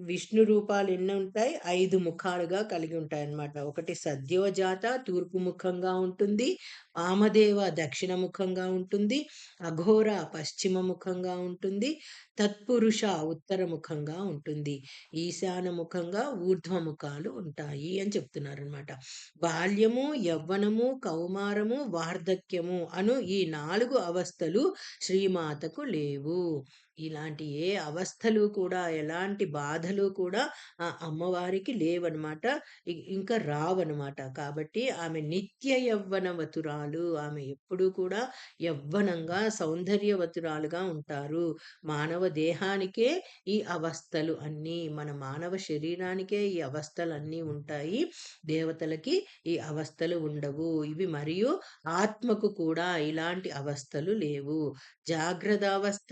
విష్ణు రూపాలు ఎన్ని ఉంటాయి? 5 ముఖాలుగా కలిగి ఉంటాయి అన్నమాట. ఒకటి సద్యోజాత తూర్పు ముఖంగా ఉంటుంది, వామదేవ దక్షిణ ముఖంగా ఉంటుంది, అఘోర పశ్చిమ ముఖంగా ఉంటుంది, తత్పురుష ఉత్తర ముఖంగా ఉంటుంది, ఈశాన ముఖంగా ఊర్ధ్వముఖాలు ఉంటాయి అని చెప్తున్నారు అనమాట. బాల్యము, యవ్వనము, కౌమారము, వార్ధక్యము అను ఈ 4 అవస్థలు శ్రీమాతకు లేవు. ఇలాంటి ఏ అవస్థలు కూడా, ఎలాంటి బాధలు కూడా ఆ అమ్మవారికి లేవన్నమాట. ఇంకా రావన్నమాట. కాబట్టి ఆమె నిత్య యవ్వనవతురాలు. ఆమె ఎప్పుడూ కూడా యవ్వనంగా సౌందర్యవతురాలుగా ఉంటారు. మానవ దేహానికే ఈ అవస్థలు అన్నీ, మన మానవ శరీరానికే ఈ అవస్థలు అన్నీ ఉంటాయి. దేవతలకి ఈ అవస్థలు ఉండవు. ఇవి మరియు ఆత్మకు కూడా ఇలాంటి అవస్థలు లేవు. జాగ్రత్తావస్థ,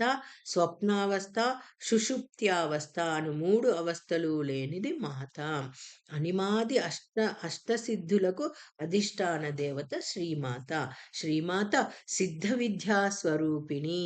స్వప్నావస్థ, సుషుప్త్యావస్థ అను 3 అవస్థలు లేనిది మాత. అనిమాది అష్టసిద్ధులకు అధిష్టాన దేవత శ్రీమాత. శ్రీమాత సిద్ధ విద్యా స్వరూపిణి.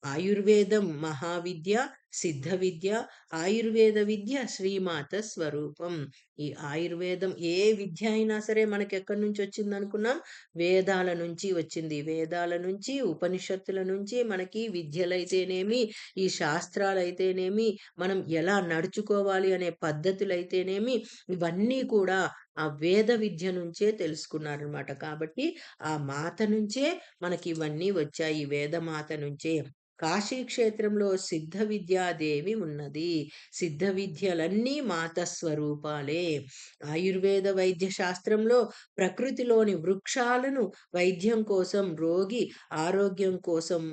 ఆయుర్వేదం, మహావేదం, విద్య, సిద్ధ విద్య, ఆయుర్వేద విద్య శ్రీమాత స్వరూపం. ఈ ఆయుర్వేదం ఏ విద్య అయినా సరే మనకెక్కడి నుంచి వచ్చిందనుకున్నాం? వేదాల నుంచి వచ్చింది. వేదాల నుంచి, ఉపనిషత్తుల నుంచి మనకి విద్యలైతేనేమి, ఈ శాస్త్రాలైతేనేమి, మనం ఎలా నడుచుకోవాలి అనే పద్ధతులైతేనేమి, ఇవన్నీ కూడా ఆ వేద విద్య నుంచే తెలుసుకున్నారనమాట. కాబట్టి ఆ మాత నుంచే మనకివన్నీ వచ్చాయి. వేదమాత నుంచే. కాశీ క్షేత్రంలో సిద్ధ విద్యాదేవి ఉన్నది. సిద్ధ విద్యలన్నీ మాత స్వరూపాలే. ఆయుర్వేద వైద్య శాస్త్రంలో ప్రకృతిలోని వృక్షాలను వైద్యం కోసం, రోగి ఆరోగ్యం కోసం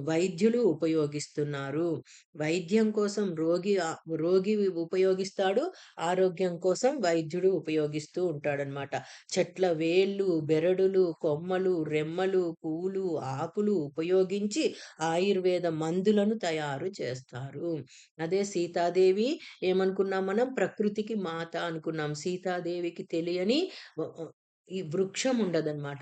వైద్యులు ఉపయోగిస్తున్నారు. వైద్యం కోసం రోగి ఉపయోగిస్తాడు. ఆరోగ్యం కోసం వైద్యుడు ఉపయోగిస్తూ ఉంటాడనమాట. చెట్ల వేళ్ళు, బెరడులు, కొమ్మలు, రెమ్మలు, పూలు, ఆకులు ఉపయోగించి ఆయుర్వేద మందులను తయారు చేస్తారు. అదే సీతాదేవి ఏమనుకున్నాం మనం? ప్రకృతికి మాత అనుకున్నాం. సీతాదేవికి తెలియని వ వ ఈ వృక్షం ఉండదనమాట.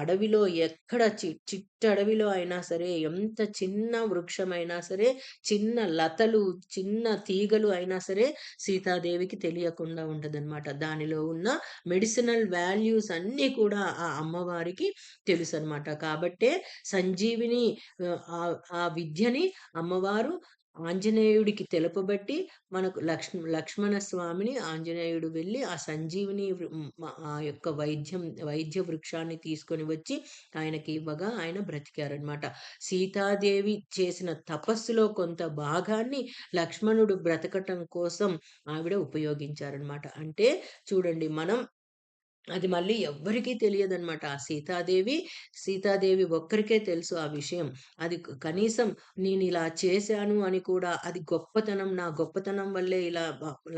అడవిలో ఎక్కడ చిట్టడవిలో అయినా సరే, ఎంత చిన్న వృక్షమైనా సరే, చిన్న లతలు, చిన్న తీగలు అయినా సరే సీతాదేవికి తెలియకుండా ఉండదనమాట. దానిలో ఉన్న మెడిసినల్ వాల్యూస్ అన్నీ కూడా ఆ అమ్మవారికి తెలుసనమాట. కాబట్టే సంజీవిని ఆ విద్యని అమ్మవారు ఆంజనేయుడికి తెలుపబట్టి మనకు లక్ష్మణ స్వామిని ఆంజనేయుడు వెళ్ళి ఆ సంజీవిని ఆ యొక్క వైద్య వృక్షాన్ని తీసుకొని వచ్చి ఆయనకి ఇవ్వగా ఆయన బ్రతికారనమాట. సీతాదేవి చేసిన తపస్సులో కొంత భాగాన్ని లక్ష్మణుడు బ్రతకటం కోసం ఆవిడ ఉపయోగించారనమాట. అంటే చూడండి, మనం అది మళ్ళీ ఎవ్వరికీ తెలియదనమాట. ఆ సీతాదేవి ఒక్కరికే తెలుసు ఆ విషయం. అది కనీసం నేనిలా చేశాను అని కూడా, అది గొప్పతనం, నా గొప్పతనం వల్లే ఇలా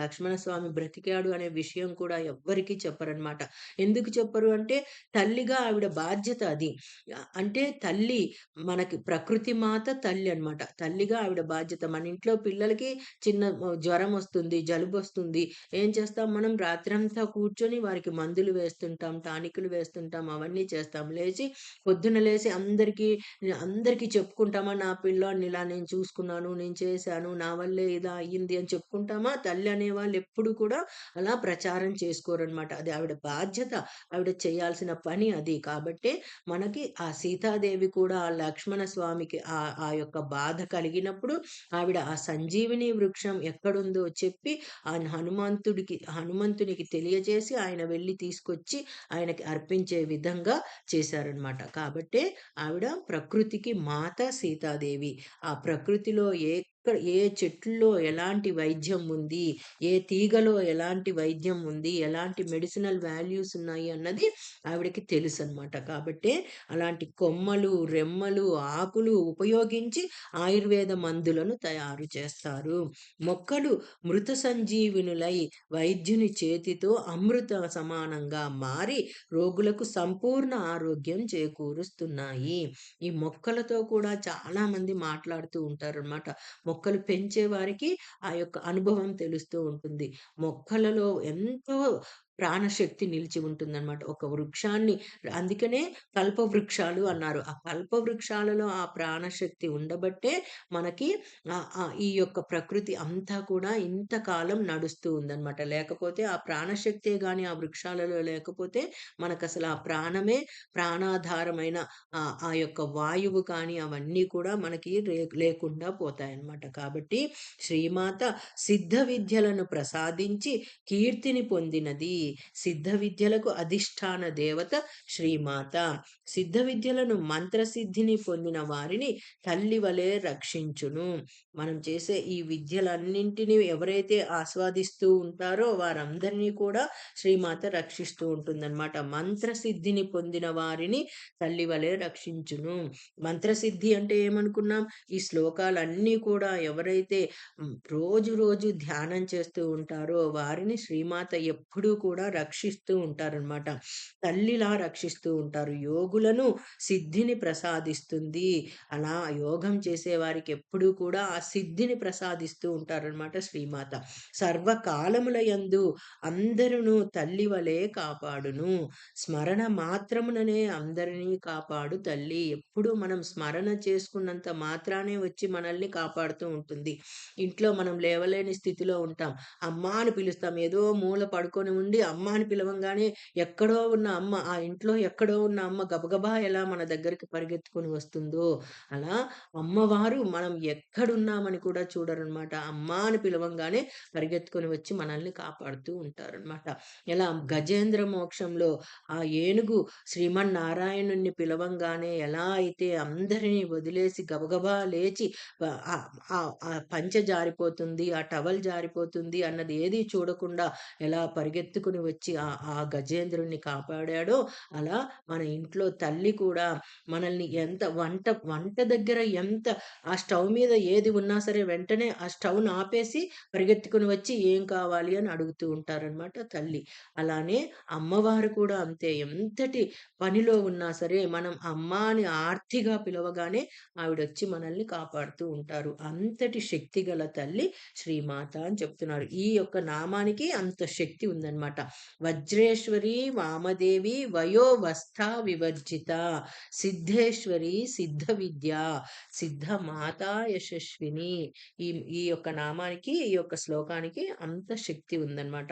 లక్ష్మణస్వామి బ్రతికాడు అనే విషయం కూడా ఎవ్వరికీ చెప్పరనమాట. ఎందుకు చెప్పరు అంటే, తల్లిగా ఆవిడ బాధ్యత అది. అంటే తల్లి, మనకి ప్రకృతి మాత తల్లి అనమాట. తల్లిగా ఆవిడ బాధ్యత. మన ఇంట్లో పిల్లలకి చిన్న జ్వరం వస్తుంది, జలుబొస్తుంది. ఏం చేస్తాం మనం? రాత్రంతా కూర్చొని వారికి మందులు వేస్తుంటాం, టానికులు వేస్తుంటాం, అవన్నీ చేస్తాం. పొద్దున లేసి అందరికీ చెప్పుకుంటామా? నా పిల్లోడిని ఇలా నేను చూసుకున్నాను, నేను చేశాను, నా వల్లే ఇలా అయ్యింది అని చెప్పుకుంటామా? తల్లి అనేవాళ్ళు ఎప్పుడు కూడా అలా ప్రచారం చేసుకోరనమాట. అది ఆవిడ బాధ్యత. ఆవిడ చేయాల్సిన పని అది. కాబట్టే మనకి ఆ సీతాదేవి కూడా ఆ లక్ష్మణ స్వామికి ఆ యొక్క బాధ కలిగినప్పుడు ఆవిడ ఆ సంజీవిని వృక్షం ఎక్కడుందో చెప్పి ఆ హనుమంతునికి తెలియజేసి ఆయన వెళ్ళి తీసుకొచ్చి ఆయనకి అర్పించే విధంగా చేశారనమాట. కాబట్టే ఆవిడ ప్రకృతికి మాత సీతాదేవి. ఆ ప్రకృతిలో ఏ చెట్టుల్లో ఎలాంటి వైద్యం ఉంది, ఏ తీగలో ఎలాంటి వైద్యం ఉంది, ఎలాంటి మెడిసినల్ వాల్యూస్ ఉన్నాయి అన్నది ఆవిడకి తెలుసనమాట. కాబట్టే అలాంటి కొమ్మలు, రెమ్మలు, ఆకులు ఉపయోగించి ఆయుర్వేద మందులను తయారు చేస్తారు. మొక్కలు మృత సంజీవినులై వైద్యుని చేతితో అమృత సమానంగా మారి రోగులకు సంపూర్ణ ఆరోగ్యం చేకూరుస్తున్నాయి. ఈ మొక్కలతో కూడా చాలా మంది మాట్లాడుతూ ఉంటారనమాట. మొక్కలు పెంచే వారికి ఆ యొక్క అనుభవం తెలుస్తూ ఉంటుంది. మొక్కలలో ఎంతో ప్రాణశక్తి నిలిచి ఉంటుందన్నమాట. ఒక వృక్షాన్ని, అందుకనే కల్పవృక్షాలు అన్నారు. ఆ కల్పవృక్షాలలో ఆ ప్రాణశక్తి ఉండబట్టే మనకి ఈ యొక్క ప్రకృతి అంతా కూడా ఇంతకాలం నడుస్తూ ఉందన్నమాట. లేకపోతే ఆ ప్రాణశక్తే గాని ఆ వృక్షాలలో లేకపోతే మనకసలు ఆ ప్రాణమే, ప్రాణాధారమైన ఆ యొక్క వాయువు కానీ అవన్నీ కూడా మనకి లేకుండా పోతాయన్నమాట. కాబట్టి శ్రీమాత సిద్ధ విద్యలను ప్రసాదించి కీర్తిని పొందినది. సిద్ధ విద్యలకు అధిష్టాన దేవత శ్రీమాత. సిద్ధ విద్యలను మంత్రసిద్ధిని పొందిన వారిని తల్లి వలె రక్షించును. మనం చేసే ఈ విద్యలన్నింటినీ ఎవరైతే ఆస్వాదిస్తూ ఉంటారో వారందరినీ కూడా శ్రీమాత రక్షిస్తూ ఉంటుందన్నమాట. మంత్రసిద్ధిని పొందిన వారిని తల్లి వలె రక్షించును. మంత్రసిద్ధి అంటే ఏమనుకున్నాం? ఈ శ్లోకాలన్నీ కూడా ఎవరైతే రోజు రోజు ధ్యానం చేస్తూ ఉంటారో వారిని శ్రీమాత ఎప్పుడూ కూడా రక్షిస్తూ ఉంటారనమాట. తల్లిలా రక్షిస్తూ ఉంటారు. యోగులను సిద్ధిని ప్రసాదిస్తుంది. అలా యోగం చేసే వారికి ఎప్పుడూ కూడా ఆ సిద్ధిని ప్రసాదిస్తూ ఉంటారనమాట శ్రీమాత. సర్వకాలముల యందు అందరును తల్లి వలె కాపాడును. స్మరణ మాత్రముననే అందరినీ కాపాడు తల్లి. ఎప్పుడు మనం స్మరణ చేసుకున్నంత మాత్రానే వచ్చి మనల్ని కాపాడుతుంది కాపాడుతూ ఉంటుంది. ఇంట్లో మనం లేవలేని స్థితిలో ఉంటాం. అమ్మా అని పిలుస్తాం. ఏదో మూల పడుకొని ఉండి అమ్మ అని పిలవంగానే ఎక్కడో ఉన్న అమ్మ, ఆ ఇంట్లో ఎక్కడో ఉన్న అమ్మ గబగబా ఎలా మన దగ్గరికి పరిగెత్తుకొని వస్తుందో, అలా అమ్మవారు మనం ఎక్కడున్నామని కూడా చూడరనమాట. అమ్మా అని పిలవంగానే పరిగెత్తుకొని వచ్చి మనల్ని కాపాడుతూ ఉంటారనమాట. ఎలా గజేంద్ర మోక్షంలో ఆ ఏనుగు శ్రీమన్నారాయణుడిని పిలవంగానే ఎలా అయితే అందరిని వదిలేసి గబగబా లేచి ఆ పంచె జారిపోతుంది, ఆ టవల్ జారిపోతుంది అన్నది ఏది చూడకుండా ఎలా పరిగెత్తుకుని వచ్చి ఆ గజేంద్రుడిని కాపాడాడో, అలా మన ఇంట్లో తల్లి కూడా మనల్ని ఎంత వంట దగ్గర ఎంత ఆ స్టవ్ మీద ఏది ఉన్నా సరే వెంటనే ఆ స్టవ్‌ని ఆపేసి పరిగెత్తుకొని వచ్చి ఏం కావాలి అని అడుగుతూ ఉంటారనమాట తల్లి. అలానే అమ్మవారు కూడా అంతే. ఎంతటి పనిలో ఉన్నా సరే మనం అమ్మ అని ఆర్తిగా పిలవగానే ఆవిడొచ్చి మనల్ని కాపాడుతూ ఉంటారు. అంతటి శక్తిగల తల్లి శ్రీమాత అని చెప్తున్నారు. ఈ యొక్క నామానికి అంత శక్తి ఉందన్నమాట. వజ్రేశ్వరి, వామదేవి, వయోవస్థా వివర్జిత, సిద్ధేశ్వరి, సిద్ధ విద్య, సిద్ధ మాతా యశస్విని. ఈ ఈ యొక్క నామానికి, ఈ యొక్క శ్లోకానికి అంత శక్తి ఉందన్నమాట.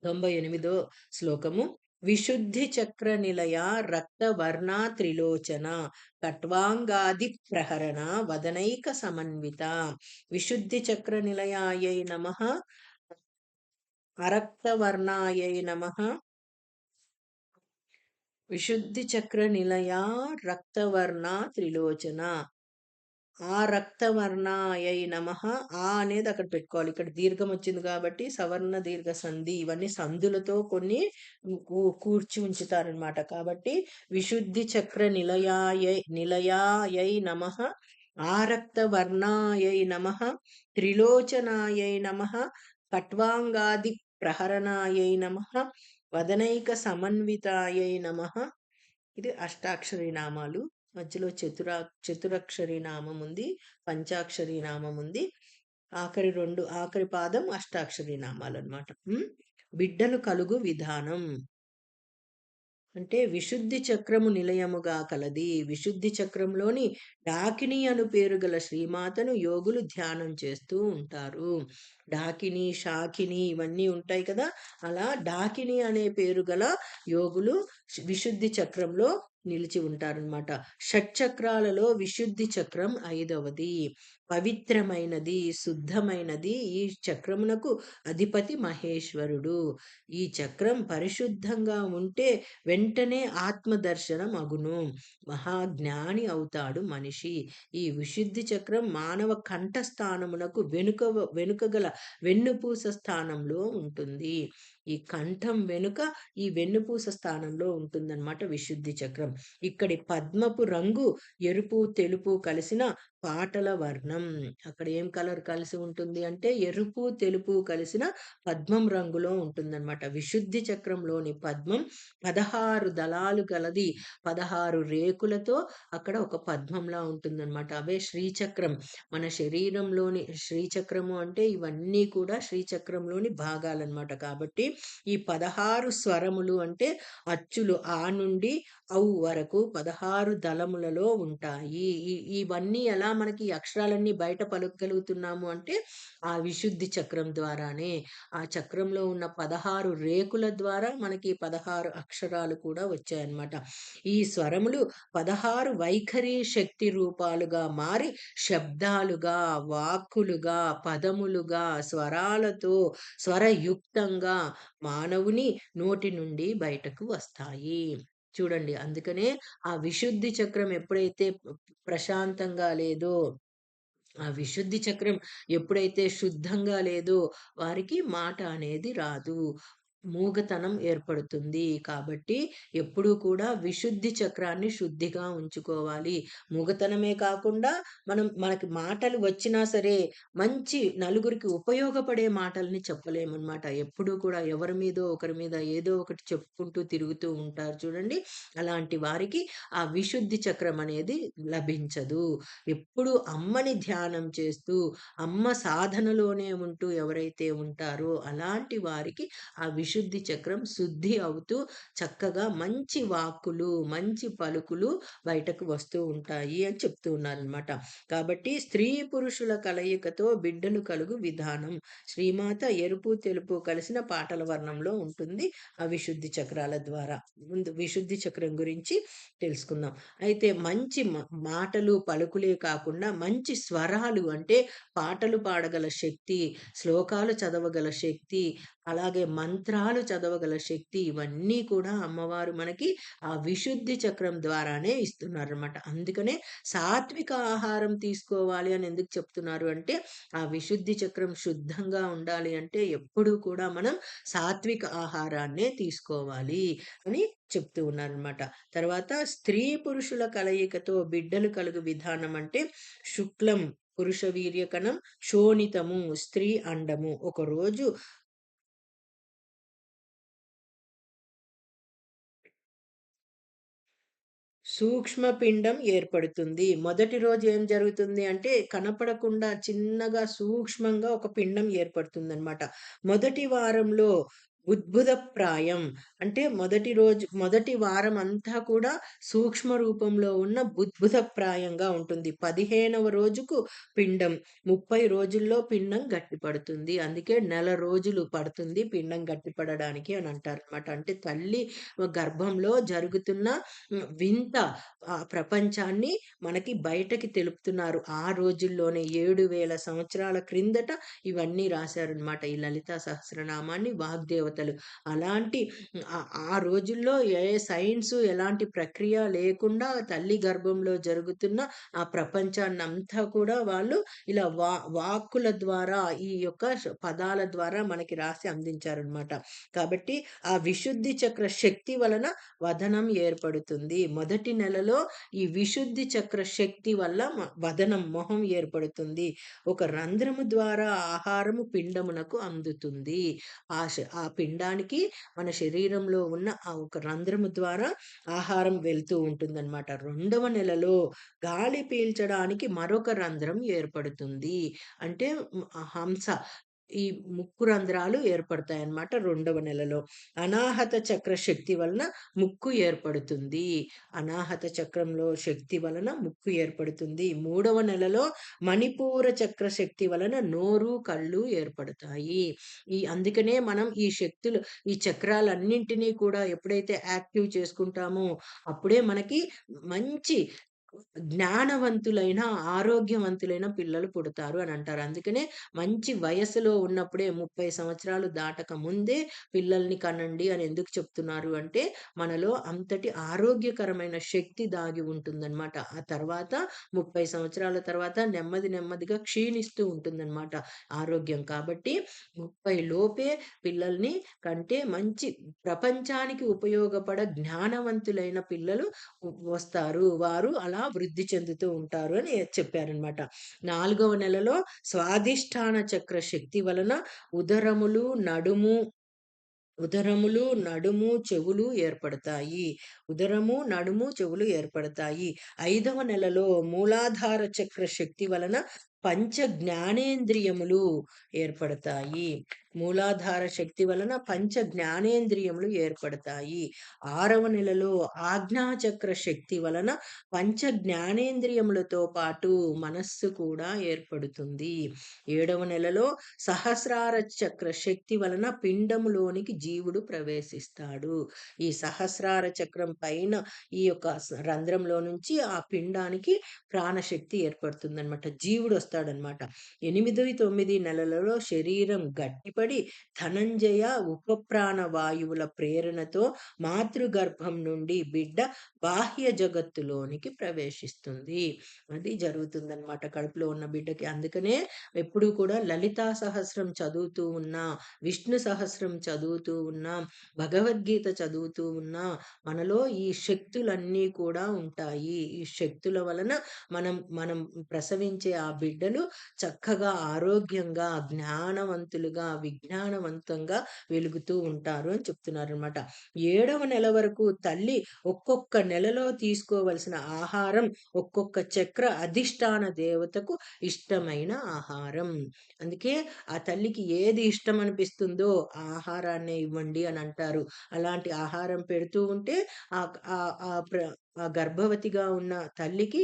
98వ శ్లోకము. విశుద్ధి చక్ర నిలయ రక్తవర్ణ త్రిలోచన కట్వాంగాది ప్రహరణ వదనైక సమన్విత. విశుద్ధి చక్ర నిలయాయై నమః, అరక్తవర్ణాయై నమః. విశుద్ధి చక్ర నిలయ రక్తవర్ణ త్రిలోచన. ఆ రక్తవర్ణాయై నమః. ఆ అనేది అక్కడ పెట్టుకోవాలి. ఇక్కడ దీర్ఘం వచ్చింది కాబట్టి సవర్ణ దీర్ఘ సంధి, ఇవన్నీ సంధులతో కొన్ని కూర్చి ఉంచుతారనమాట. కాబట్టి విశుద్ధి చక్ర నిలయాయై నమః, ఆ రక్తవర్ణాయై నమః, త్రిలోచనాయై నమః, కట్వాంగాది ప్రహరణాయై నమః, వదనైక సమన్వితాయై నమః. ఇది అష్టాక్షరి నామాలు. మధ్యలో చతురక్షరి నామం ఉంది, పంచాక్షరి నామం ఉంది. ఆఖరి పాదం అష్టాక్షరి నామాలన్నమాట. బిడ్డలు కలుగు విధానం అంటే విశుద్ధి చక్రము నిలయముగా కలది. విశుద్ధి చక్రంలోని డాకిని అను పేరు గల శ్రీమాతను యోగులు ధ్యానం చేస్తూ ఉంటారు. డాకిని, శాకిని ఇవన్నీ ఉంటాయి కదా. అలా డాకిని అనే పేరు గల యోగులు విశుద్ధి చక్రంలో నిలిచి ఉంటారనమాట. షట్చక్రాలలో విశుద్ధి చక్రం 5వది. పవిత్రమైనది, శుద్ధమైనది. ఈ చక్రమునకు అధిపతి మహేశ్వరుడు. ఈ చక్రం పరిశుద్ధంగా ఉంటే వెంటనే ఆత్మదర్శనం అగును, మహాజ్ఞాని అవుతాడు మనిషి. ఈ విశుద్ధి చక్రం మానవ కంఠస్థానమునకు వెనుక గల వెన్నుపూస స్థానంలో ఉంటుంది. ఈ కంఠం వెనుక ఈ వెన్నుపూస స్థానంలో ఉంటుందన్నమాట విశుద్ధి చక్రం. ఇక్కడి పద్మపు రంగు ఎరుపు తెలుపు కలిసిన పాటల వర్ణం. అక్కడ ఏం కలర్ కలిసి ఉంటుంది అంటే ఎరుపు తెలుపు కలిసిన పద్మం రంగులో ఉంటుందన్నమాట. విశుద్ధి చక్రంలోని పద్మం 16 దళాలు గలది. 16 రేకులతో అక్కడ ఒక పద్మంలా ఉంటుందన్నమాట. అవే శ్రీచక్రం. మన శరీరంలోని శ్రీచక్రము అంటే ఇవన్నీ కూడా శ్రీచక్రంలోని భాగాలన్నమాట. కాబట్టి ఈ 16 స్వరములు అంటే అచ్చులు ఆ నుండి ఔ వరకు 16 దళములలో ఉంటాయి. ఇవన్నీ ఎలా మనకి అక్షరాలన్నీ బయట పలకగలుగుతున్నాము అంటే ఆ విశుద్ధి చక్రం ద్వారానే. ఆ చక్రంలో ఉన్న 16 రేకుల ద్వారా మనకి 16 అక్షరాలు కూడా వచ్చాయన్నమాట. ఈ స్వరములు 16 వైఖరి శక్తి రూపాలుగా మారి శబ్దాలుగా, వాక్కులుగా, పదములుగా, స్వరాలతో స్వరయుక్తంగా మానవుని నోటి నుండి బయటకు వస్తాయి. చూడండి, అందుకనే ఆ విశుద్ధి చక్రం ఎప్పుడైతే ప్రశాంతంగా లేదో, ఆ విశుద్ధి చక్రం ఎప్పుడైతే శుద్ధంగా లేదో వారికి మాట అనేది రాదు, మూగతనం ఏర్పడుతుంది. కాబట్టి ఎప్పుడూ కూడా విశుద్ధి చక్రాన్ని శుద్ధిగా ఉంచుకోవాలి. మూగతనమే కాకుండా మనకి మాటలు వచ్చినా సరే మంచి నలుగురికి ఉపయోగపడే మాటల్ని చెప్పలేమన్నమాట. ఎప్పుడూ కూడా ఎవరి మీదో ఒకరి మీద ఏదో ఒకటి చెప్పుకుంటూ తిరుగుతూ ఉంటారు చూడండి. అలాంటి వారికి ఆ విశుద్ధి చక్రం అనేది లభించదు. ఎప్పుడు అమ్మని ధ్యానం చేస్తూ అమ్మ సాధనలోనే ఉంటూ ఎవరైతే ఉంటారో అలాంటి వారికి ఆ విశుద్ధి చక్రం శుద్ధి అవుతూ చక్కగా మంచి వాక్కులు, మంచి పలుకులు బయటకు వస్తూ ఉంటాయి అని చెప్తూ ఉన్నారనమాట. కాబట్టి స్త్రీ పురుషుల కలయికతో బిడ్డలు కలుగు విధానం. శ్రీమాత ఎరుపు, తెలుపు కలిసిన పాటల వర్ణంలో ఉంటుంది ఆ విశుద్ధి చక్రాల ద్వారా. ముందు విశుద్ధి చక్రం గురించి తెలుసుకుందాం. అయితే మంచి మాటలు, పలుకులే కాకుండా మంచి స్వరాలు అంటే పాటలు పాడగల శక్తి, శ్లోకాలు చదవగల శక్తి, అలాగే మంత్రాలు చదవగల శక్తి ఇవన్నీ కూడా అమ్మవారు మనకి ఆ విశుద్ధి చక్రం ద్వారానే ఇస్తున్నారనమాట. అందుకనే సాత్విక ఆహారం తీసుకోవాలి అని ఎందుకు చెప్తున్నారు అంటే, ఆ విశుద్ధి చక్రం శుద్ధంగా ఉండాలి అంటే ఎప్పుడూ కూడా మనం సాత్విక ఆహారాన్నే తీసుకోవాలి అని చెప్తూ ఉన్నారనమాట. తర్వాత స్త్రీ పురుషుల కలయికతో బిడ్డలు కలుగు విధానం అంటే శుక్లం పురుష వీర్యకణం, శోణితము స్త్రీ అండము. ఒకరోజు సూక్ష్మపిండం ఏర్పడుతుంది. మొదటి రోజు ఏం జరుగుతుంది అంటే, కనపడకుండా చిన్నగా సూక్ష్మంగా ఒక పిండం ఏర్పడుతుందనమాట. మొదటి వారంలో బుద్భుదప్రాయం అంటే మొదటి వారం అంతా కూడా సూక్ష్మ రూపంలో ఉన్న బుద్భుదప్రాయంగా ఉంటుంది. 15వ రోజుకు పిండం, 30 రోజుల్లో పిండం గట్టిపడుతుంది. అందుకే నెల రోజులు పడుతుంది పిండం గట్టిపడడానికి అని అంటారనమాట. అంటే తల్లి గర్భంలో జరుగుతున్న వింత ప్రపంచాన్ని మనకి బయటకి తెలుపుతున్నారు. ఆ రోజుల్లోనే 7000 సంవత్సరాల క్రిందట ఇవన్నీ రాశారనమాట. ఈ లలితా సహస్రనామాన్ని వాగ్దేవతలు. అలాంటి ఆ రోజుల్లో ఏ సైన్సు ఎలాంటి ప్రక్రియ లేకుండా తల్లి గర్భంలో జరుగుతున్న ఆ ప్రపంచాన్నంతా కూడా వాళ్ళు ఇలా వాక్కుల ద్వారా ఈ యొక్క పదాల ద్వారా మనకి రాసి అందించారనమాట. కాబట్టి ఆ విశుద్ధి చక్ర శక్తి వలన వదనం ఏర్పడుతుంది. మొదటి నెలలో ఈ విశుద్ధి చక్ర శక్తి వల్ల వదనం మొహం ఏర్పడుతుంది. ఒక రంధ్రము ద్వారా ఆహారము పిండమునకు అందుతుంది. ఆ పిండానికి మన శరీరంలో ఉన్న ఆ ఒక రంధ్రము ద్వారా ఆహారం వెళ్తూ ఉంటుందన్నమాట. రెండవ నెలలో గాలి పీల్చడానికి మరొక రంధ్రం ఏర్పడుతుంది. అంటే హంస ఈ ముక్కు రంధ్రాలు ఏర్పడతాయన్నమాట రెండవ నెలలో. అనాహత చక్ర శక్తి వలన ముక్కు ఏర్పడుతుంది. అనాహత చక్రంలో శక్తి వలన ముక్కు ఏర్పడుతుంది. మూడవ నెలలో మణిపూర చక్ర శక్తి వలన నోరు, కళ్ళు ఏర్పడతాయి. అందుకనే మనం ఈ చక్రాలన్నింటినీ కూడా ఎప్పుడైతే యాక్టివ్ చేసుకుంటామో అప్పుడే మనకి మంచి జ్ఞానవంతులైన, ఆరోగ్యవంతులైన పిల్లలు పుడతారు అని అంటారు. అందుకనే మంచి వయసులో ఉన్నప్పుడే 30 సంవత్సరాలు దాటక ముందే పిల్లల్ని కనండి అని ఎందుకు చెప్తున్నారు అంటే, మనలో అంతటి ఆరోగ్యకరమైన శక్తి దాగి ఉంటుందన్నమాట. ఆ తర్వాత 30 సంవత్సరాల తర్వాత నెమ్మదిగా క్షీణిస్తూ ఉంటుందన్నమాట ఆరోగ్యం. కాబట్టి 30 లోపే పిల్లల్ని కంటే మంచి ప్రపంచానికి ఉపయోగపడ జ్ఞానవంతులైన పిల్లలు వస్తారు. వారు అలా వృద్ధి చెందుతూ ఉంటారు అని చెప్పారనమాట. 4వ నెలలో స్వాధిష్టాన చక్ర శక్తి వలన ఉదరములు, నడుము, చెవులు ఏర్పడతాయి. ఉదరము, నడుము, చెవులు ఏర్పడతాయి. 5వ నెలలో మూలాధార చక్ర శక్తి వలన పంచ జ్ఞానేంద్రియములు ఏర్పడతాయి. మూలాధార శక్తి వలన పంచ జ్ఞానేంద్రియములు ఏర్పడతాయి. 6వ నెలలో ఆజ్ఞాచక్ర శక్తి వలన పంచ జ్ఞానేంద్రియములతో పాటు మనస్సు కూడా ఏర్పడుతుంది. 7వ నెలలో సహస్రార చక్ర శక్తి వలన పిండములోనికి జీవుడు ప్రవేశిస్తాడు. ఈ సహస్రార చక్రం పైన ఈ యొక్క రంధ్రంలో నుంచి ఆ పిండానికి ప్రాణశక్తి ఏర్పడుతుందన్నమాట. జీవుడు వస్తాడనమాట. 8, 9 నెలలలో శరీరం గట్టిపడి ధనంజయ ఉపప్రాణ వాయువుల ప్రేరణతో మాతృగర్భం నుండి బిడ్డ బాహ్య జగత్తులోనికి ప్రవేశిస్తుంది. అది జరుగుతుందన్నమాట కడుపులో ఉన్న బిడ్డకి. అందుకనే ఎప్పుడు కూడా లలితా సహస్రం చదువుతూ ఉన్నా, విష్ణు సహస్రం చదువుతూ ఉన్నా, భగవద్గీత చదువుతూ ఉన్నా మనలో ఈ శక్తులన్నీ కూడా ఉంటాయి. ఈ శక్తుల వలన మనం ప్రసవించే ఆ బిడ్డలు చక్కగా ఆరోగ్యంగా, జ్ఞానవంతులుగా, విజ్ఞానవంతంగా వెలుగుతూ ఉంటారు అని చెప్తున్నారనమాట. 7వ నెల వరకు తల్లి ఒక్కొక్క నెలలో తీసుకోవలసిన ఆహారం ఒక్కొక్క చక్ర అధిష్టాన దేవతకు ఇష్టమైన ఆహారం. అందుకే ఆ తల్లికి ఏది ఇష్టం అనిపిస్తుందో ఆ ఆహారాన్నే ఇవ్వండి అని అంటారు. అలాంటి ఆహారం పెడుతూ ఉంటే ఆహ్, ఆహ్, ఆహ్, ప్ర ఆ గర్భవతిగా ఉన్న తల్లికి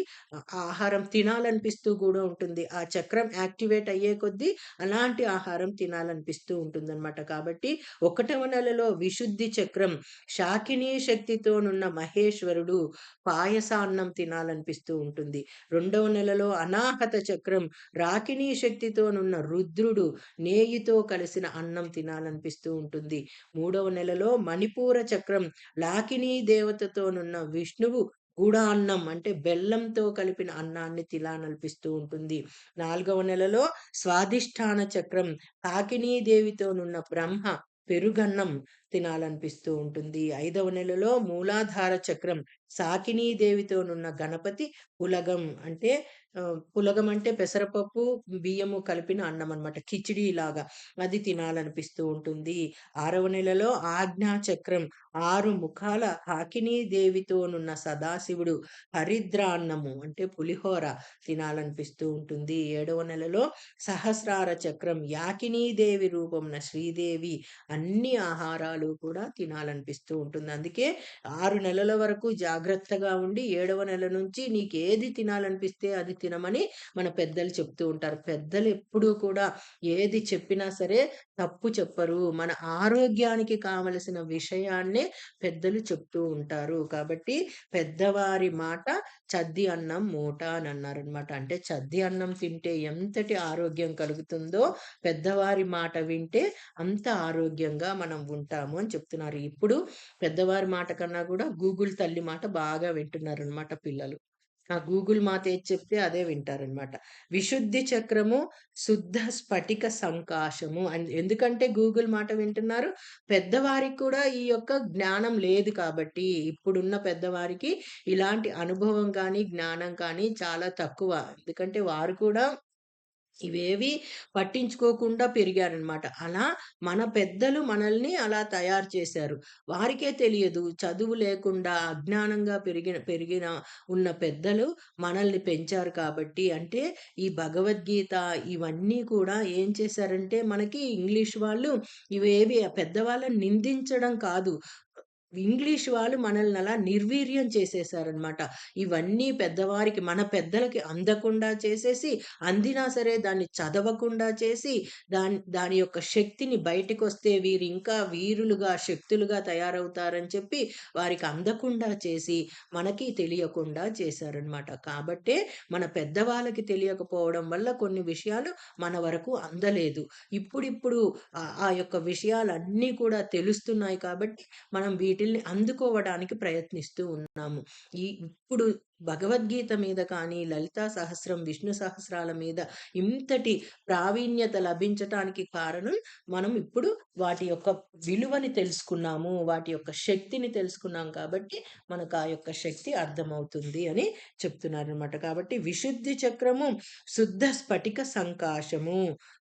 ఆహారం తినాలనిపిస్తూ గూడా ఉంటుంది. ఆ చక్రం యాక్టివేట్ అయ్యే కొద్దీ అలాంటి ఆహారం తినాలనిపిస్తూ ఉంటుందన్నమాట. కాబట్టి 1వ నెలలో విశుద్ధి చక్రం శాకినీ శక్తితోనున్న మహేశ్వరుడు పాయసాన్నం తినాలనిపిస్తూ ఉంటుంది. 2వ నెలలో అనాహత చక్రం రాకినీ శక్తితోనున్న రుద్రుడు నేయితో కలిసిన అన్నం తినాలనిపిస్తూ ఉంటుంది. 3వ నెలలో మణిపూర చక్రం లాకినీ దేవతతోనున్న విష్ణువు గుడాన్నం అంటే బెల్లంతో కలిపిన అన్నాన్ని తినాలనిపిస్తూ ఉంటుంది. 4వ నెలలో స్వాదిష్టాన చక్రం కాకినీ దేవితోనున్న బ్రహ్మ పెరుగన్నం తినాలనిపిస్తూ ఉంటుంది. 5వ నెలలో మూలాధార చక్రం సాకినీ దేవితోనున్న గణపతి పులగం అంటే పులగం అంటే పెసరపప్పు, బియ్యము కలిపిన అన్నం అన్నమాట. కిచిడీ లాగా అది తినాలనిపిస్తూ ఉంటుంది. 6వ నెలలో ఆజ్ఞా చక్రం 6 ముఖాల హాకినీ దేవితోనున్న సదాశివుడు హరిద్రాన్నము అంటే పులిహోర తినాలనిపిస్తూ ఉంటుంది. 7వ నెలలో సహస్రార చక్రం యాకినీ దేవి రూపమున శ్రీదేవి అన్ని ఆహారాలు కూడా తినాలనిపిస్తూ ఉంటుంది. అందుకే 6 నెలల వరకు జాగ్రత్తగా ఉండి 7వ నెల నుంచి నీకేది తినాలనిపిస్తే అది తినమని మన పెద్దలు చెప్తూ ఉంటారు. పెద్దలు ఎప్పుడూ కూడా ఏది చెప్పినా సరే తప్పు చెప్పరు. మన ఆరోగ్యానికి కావలసిన విషయాన్నే పెద్దలు చెప్తూ ఉంటారు. కాబట్టి పెద్దవారి మాట చద్ది అన్నం మూట అని అన్నారనమాట. అంటే చద్ది అన్నం తింటే ఎంతటి ఆరోగ్యం కలుగుతుందో పెద్దవారి మాట వింటే అంత ఆరోగ్యంగా మనం ఉంటాము అని చెప్తున్నారు. ఇప్పుడు పెద్దవారి మాట కన్నా కూడా గూగుల్ తల్లి మాట బాగా వింటున్నారనమాట పిల్లలు. ఆ గూగుల్ మాత ఏది చెప్తే అదే వింటారనమాట. విశుద్ధి చక్రము శుద్ధ స్ఫటిక సంకాశము ఎందుకంటే గూగుల్ మాట వింటున్నారు? పెద్దవారికి కూడా ఈ యొక్క జ్ఞానం లేదు కాబట్టి, ఇప్పుడున్న పెద్దవారికి ఇలాంటి అనుభవం కానీ, జ్ఞానం కానీ చాలా తక్కువ. ఎందుకంటే వారు కూడా ఇవేవి పట్టించుకోకుండా పెరిగారనమాట. అలా మన పెద్దలు మనల్ని అలా తయారు చేశారు. వారికే తెలియదు. చదువు లేకుండా అజ్ఞానంగా పెరిగిన పెరిగిన ఉన్న పెద్దలు మనల్ని పెంచారు కాబట్టి అంటే ఈ భగవద్గీత ఇవన్నీ కూడా ఏం చేశారంటే మనకి ఇంగ్లీష్ వాళ్ళు ఇవేవి పెద్దవాళ్ళని నిందించడం కాదు. ఇంగ్లీష్ వాళ్ళు మనల్ని అలా నిర్వీర్యం చేసేసారనమాట. ఇవన్నీ పెద్దవారికి మన పెద్దలకి అందకుండా చేసేసి, అందినా సరే దాన్ని చదవకుండా చేసి, దాని యొక్క శక్తిని బయటికొస్తే వీరింకా వీరులుగా, శక్తులుగా తయారవుతారని చెప్పి వారికి అందకుండా చేసి, మనకి తెలియకుండా చేశారనమాట. కాబట్టే మన పెద్దవాళ్ళకి తెలియకపోవడం వల్ల కొన్ని విషయాలు మన వరకు అందలేదు. ఇప్పుడిప్పుడు ఆ యొక్క విషయాలన్నీ కూడా తెలుస్తున్నాయి కాబట్టి మనం వీటిల్ని అందుకోవడానికి ప్రయత్నిస్తూ ఉన్నాము. ఇప్పుడు భగవద్గీత మీద కానీ, లలితా సహస్రం, విష్ణు సహస్రాల మీద ఇంతటి ప్రావీణ్యత లభించటానికి కారణం మనం ఇప్పుడు వాటి యొక్క విలువని తెలుసుకున్నాము. వాటి యొక్క శక్తిని తెలుసుకున్నాం కాబట్టి మనకు ఆ యొక్క శక్తి అర్థమవుతుంది అని చెప్తున్నారనమాట. కాబట్టి విశుద్ధి చక్రము శుద్ధ స్ఫటిక సంకాశము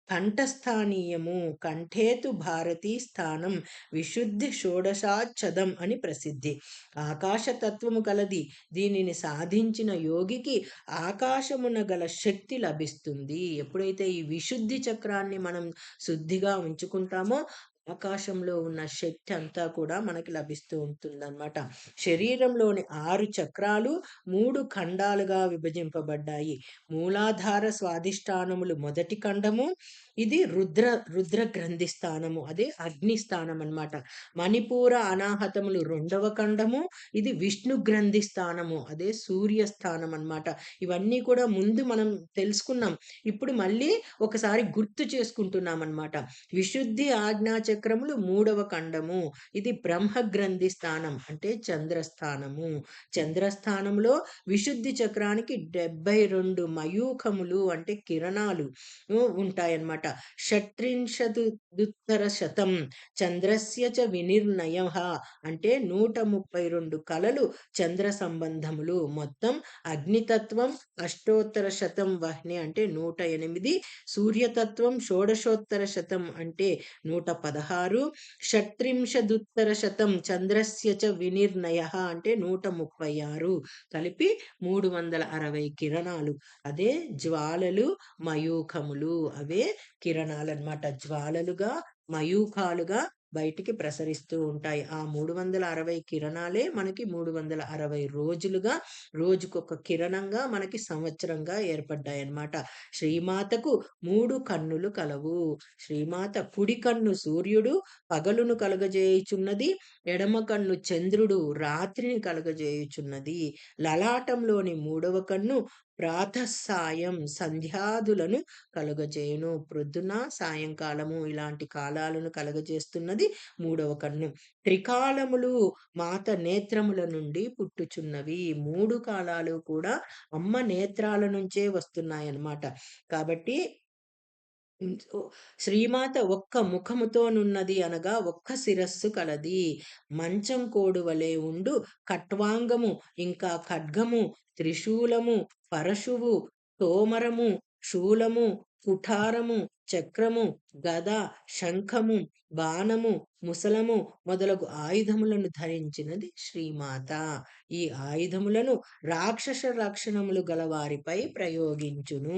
కంఠస్థానీయము కంఠేతు భారతీ స్థానం విశుద్ధి షోడశాచ్చదం అని ప్రసిద్ధి. ఆకాశతత్వము కలది. దీనిని సాధించిన యోగికి ఆకాశమున గల శక్తి లభిస్తుంది. ఎప్పుడైతే ఈ విశుద్ధి చక్రాన్ని మనం శుద్ధిగా ఉంచుకుంటామో ఆకాశంలో ఉన్న శక్తి అంతా కూడా మనకి లభిస్తూ ఉంటుందన్నమాట. శరీరంలోని 6 చక్రాలు 3 ఖండాలుగా విభజింపబడ్డాయి. మూలాధార స్వాదిష్టానములు మొదటి ఖండము. ఇది రుద్ర గ్రంథి స్థానము. అదే అగ్ని స్థానం అన్నమాట. మణిపూర అనాహతములు 2వ ఖండము. ఇది విష్ణు గ్రంథి స్థానము. అదే సూర్య స్థానం అన్నమాట. ఇవన్నీ కూడా ముందు మనం తెలుసుకున్నాం. ఇప్పుడు మళ్ళీ ఒకసారి గుర్తు చేసుకుంటున్నాం అన్నమాట. విశుద్ధి ఆజ్ఞా చక్రములు 3వ ఖండము. ఇది బ్రహ్మ గ్రంథి స్థానం అంటే చంద్రస్థానము. చంద్రస్థానంలో విశుద్ధి చక్రానికి 72 మయూఖములు అంటే కిరణాలు ఉంటాయన్నమాట. షట్త్రింశదుత్తర శతం చంద్రస్య చ వినిర్ణయః అంటే 132 కలలు చంద్ర సంబంధములు. మొత్తం అగ్నితత్వం అష్టోత్తర శతం వహ్ని అంటే 108, సూర్యతత్వం షోడశోత్తర శతం అంటే 116, షట్త్రింశదుత్తర శతం చంద్రస్య చ వినిర్ణయః అంటే 136 కలిపి 360 కిరణాలు. అదే జ్వాలలు మయూఖములు అవే కిరణాలన్నమాట. జ్వాలలుగా మయూఖాలుగా బయటికి ప్రసరిస్తూ ఉంటాయి. ఆ 360 కిరణాలే మనకి 360 రోజులుగా, రోజుకొక కిరణంగా మనకి సంవత్సరంగా ఏర్పడ్డాయన్నమాట. శ్రీమాతకు 3 కన్నులు కలవు. శ్రీమాత కుడి కన్ను సూర్యుడు పగలును కలుగజేయుచున్నది, ఎడమ కన్ను చంద్రుడు రాత్రిని కలుగజేయుచున్నది. లలాటంలోని 3వ కన్ను ప్రాతఃసాయం సంధ్యాదులను కలుగజేయును. ప్రొద్దున సాయంకాలము ఇలాంటి కాలాలను కలుగజేస్తున్నది 3వ కన్ను. త్రికాలములు మాత నేత్రముల నుండి పుట్టుచున్నవి. 3 కాలాలు కూడా అమ్మ నేత్రాల నుంచే వస్తున్నాయన్నమాట. కాబట్టి శ్రీమాత ఒక్క ముఖముతోనున్నది అనగా ఒక్క శిరస్సు కలది. మంచం కోడు వలె ఉండు ఖట్వాంగము, ఇంకా ఖడ్గము, త్రిశూలము, పరశువు, తోమరము, శూలము, కుఠారము, చక్రము, గద, శంఖము, బాణము, ముసలము మొదలగు ఆయుధములను ధరించినది శ్రీమాత. ఈ ఆయుధములను రాక్షస లక్షణములు గల వారిపై ప్రయోగించును.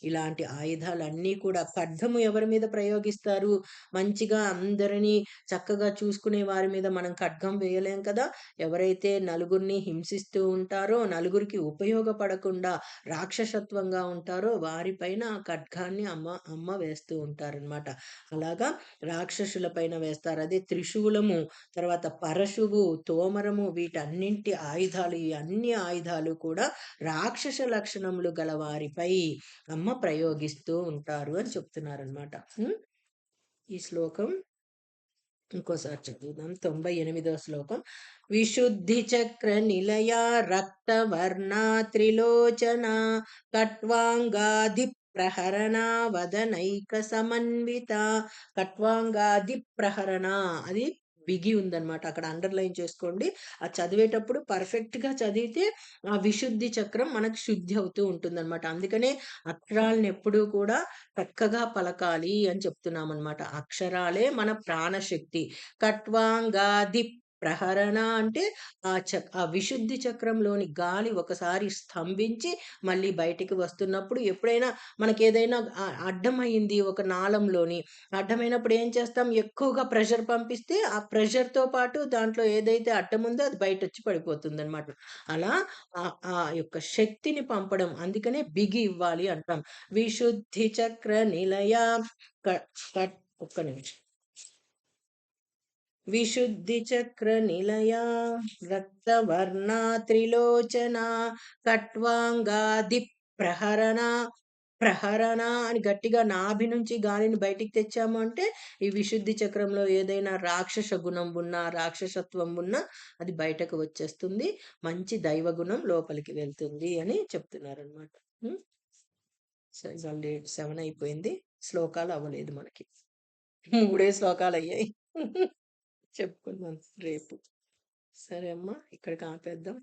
ఇలాంటి ఆయుధాలన్నీ కూడా ఖడ్గము ఎవరి మీద ప్రయోగిస్తారు? మంచిగా అందరినీ చక్కగా చూసుకునే వారి మీద మనం ఖడ్గం వేయలేం కదా. ఎవరైతే నలుగురిని హింసిస్తూ ఉంటారో, నలుగురికి ఉపయోగపడకుండా రాక్షసత్వంగా ఉంటారో వారిపైన ఆ ఖడ్గాన్ని అమ్మ వేస్తూ ఉంటారనమాట. అలాగా రాక్షసుల పైన వేస్తారు. అదే త్రిశూలము, తర్వాత పరశువు, తోమరము వీటన్నింటి ఆయుధాలు, ఈ అన్ని ఆయుధాలు కూడా రాక్షస లక్షణములు గల వారిపై అమ్మ ప్రయోగిస్తూ ఉంటారు అని చెప్తున్నారనమాట. ఈ శ్లోకం ఇంకోసారి చదువుదాం. 98వ శ్లోకం. విశుద్ధి చక్ర నిలయ రక్తవర్ణా త్రిలోచన కట్వాంగాది ప్రహరణ వదనైక సమన్విత. కట్వాంగాది ప్రహరణ అది బిగి ఉందన్నమాట. అక్కడ అండర్లైన్ చేసుకోండి. అది చదివేటప్పుడు పర్ఫెక్ట్ గా చదివితే ఆ విశుద్ధి చక్రం మనకు శుద్ధి అవుతూ ఉంటుందన్నమాట. అందుకనే అక్షరాలను ఎప్పుడూ కూడా చక్కగా పలకాలి అని చెప్తున్నాం అనమాట. అక్షరాలే మన ప్రాణశక్తి. కట్వాంగాది ప్రహరణ అంటే ఆ విశుద్ధి చక్రంలోని గాలి ఒకసారి స్తంభించి మళ్ళీ బయటికి వస్తున్నప్పుడు, ఎప్పుడైనా మనకి ఏదైనా అడ్డమైంది ఒక నాళంలోని, అడ్డమైనప్పుడు ఏం చేస్తాం? ఎక్కువగా ప్రెషర్ పంపిస్తే ఆ ప్రెషర్ తో పాటు దాంట్లో ఏదైతే అడ్డం ఉందో అది బయట వచ్చి పడిపోతుంది అనమాట. అలా ఆ యొక్క శక్తిని పంపడం, అందుకనే బిగి ఇవ్వాలి అంటాం. విశుద్ధి చక్ర నిలయ ఒక్క నిమిషం. విశుద్ధి చక్ర నిలయ రక్తవర్ణా త్రిలోచన కట్వాంగాది ప్రహరణ. ప్రహరణ అని గట్టిగా నాభి నుంచి గాలిని బయటికి తెచ్చాము అంటే ఈ విశుద్ధి చక్రంలో ఏదైనా రాక్షస గుణం ఉన్నా, రాక్షసత్వం ఉన్నా అది బయటకు వచ్చేస్తుంది. మంచి దైవ గుణం లోపలికి వెళ్తుంది అని చెప్తున్నారు అనమాట. ఆల్రెడీ 7 అయిపోయింది. శ్లోకాలు అవ్వలేదు మనకి. 3 శ్లోకాలు అయ్యాయి. చెప్పుకుందాం రేపు. సరే అమ్మా, ఇక్కడికి ఆపేద్దాం.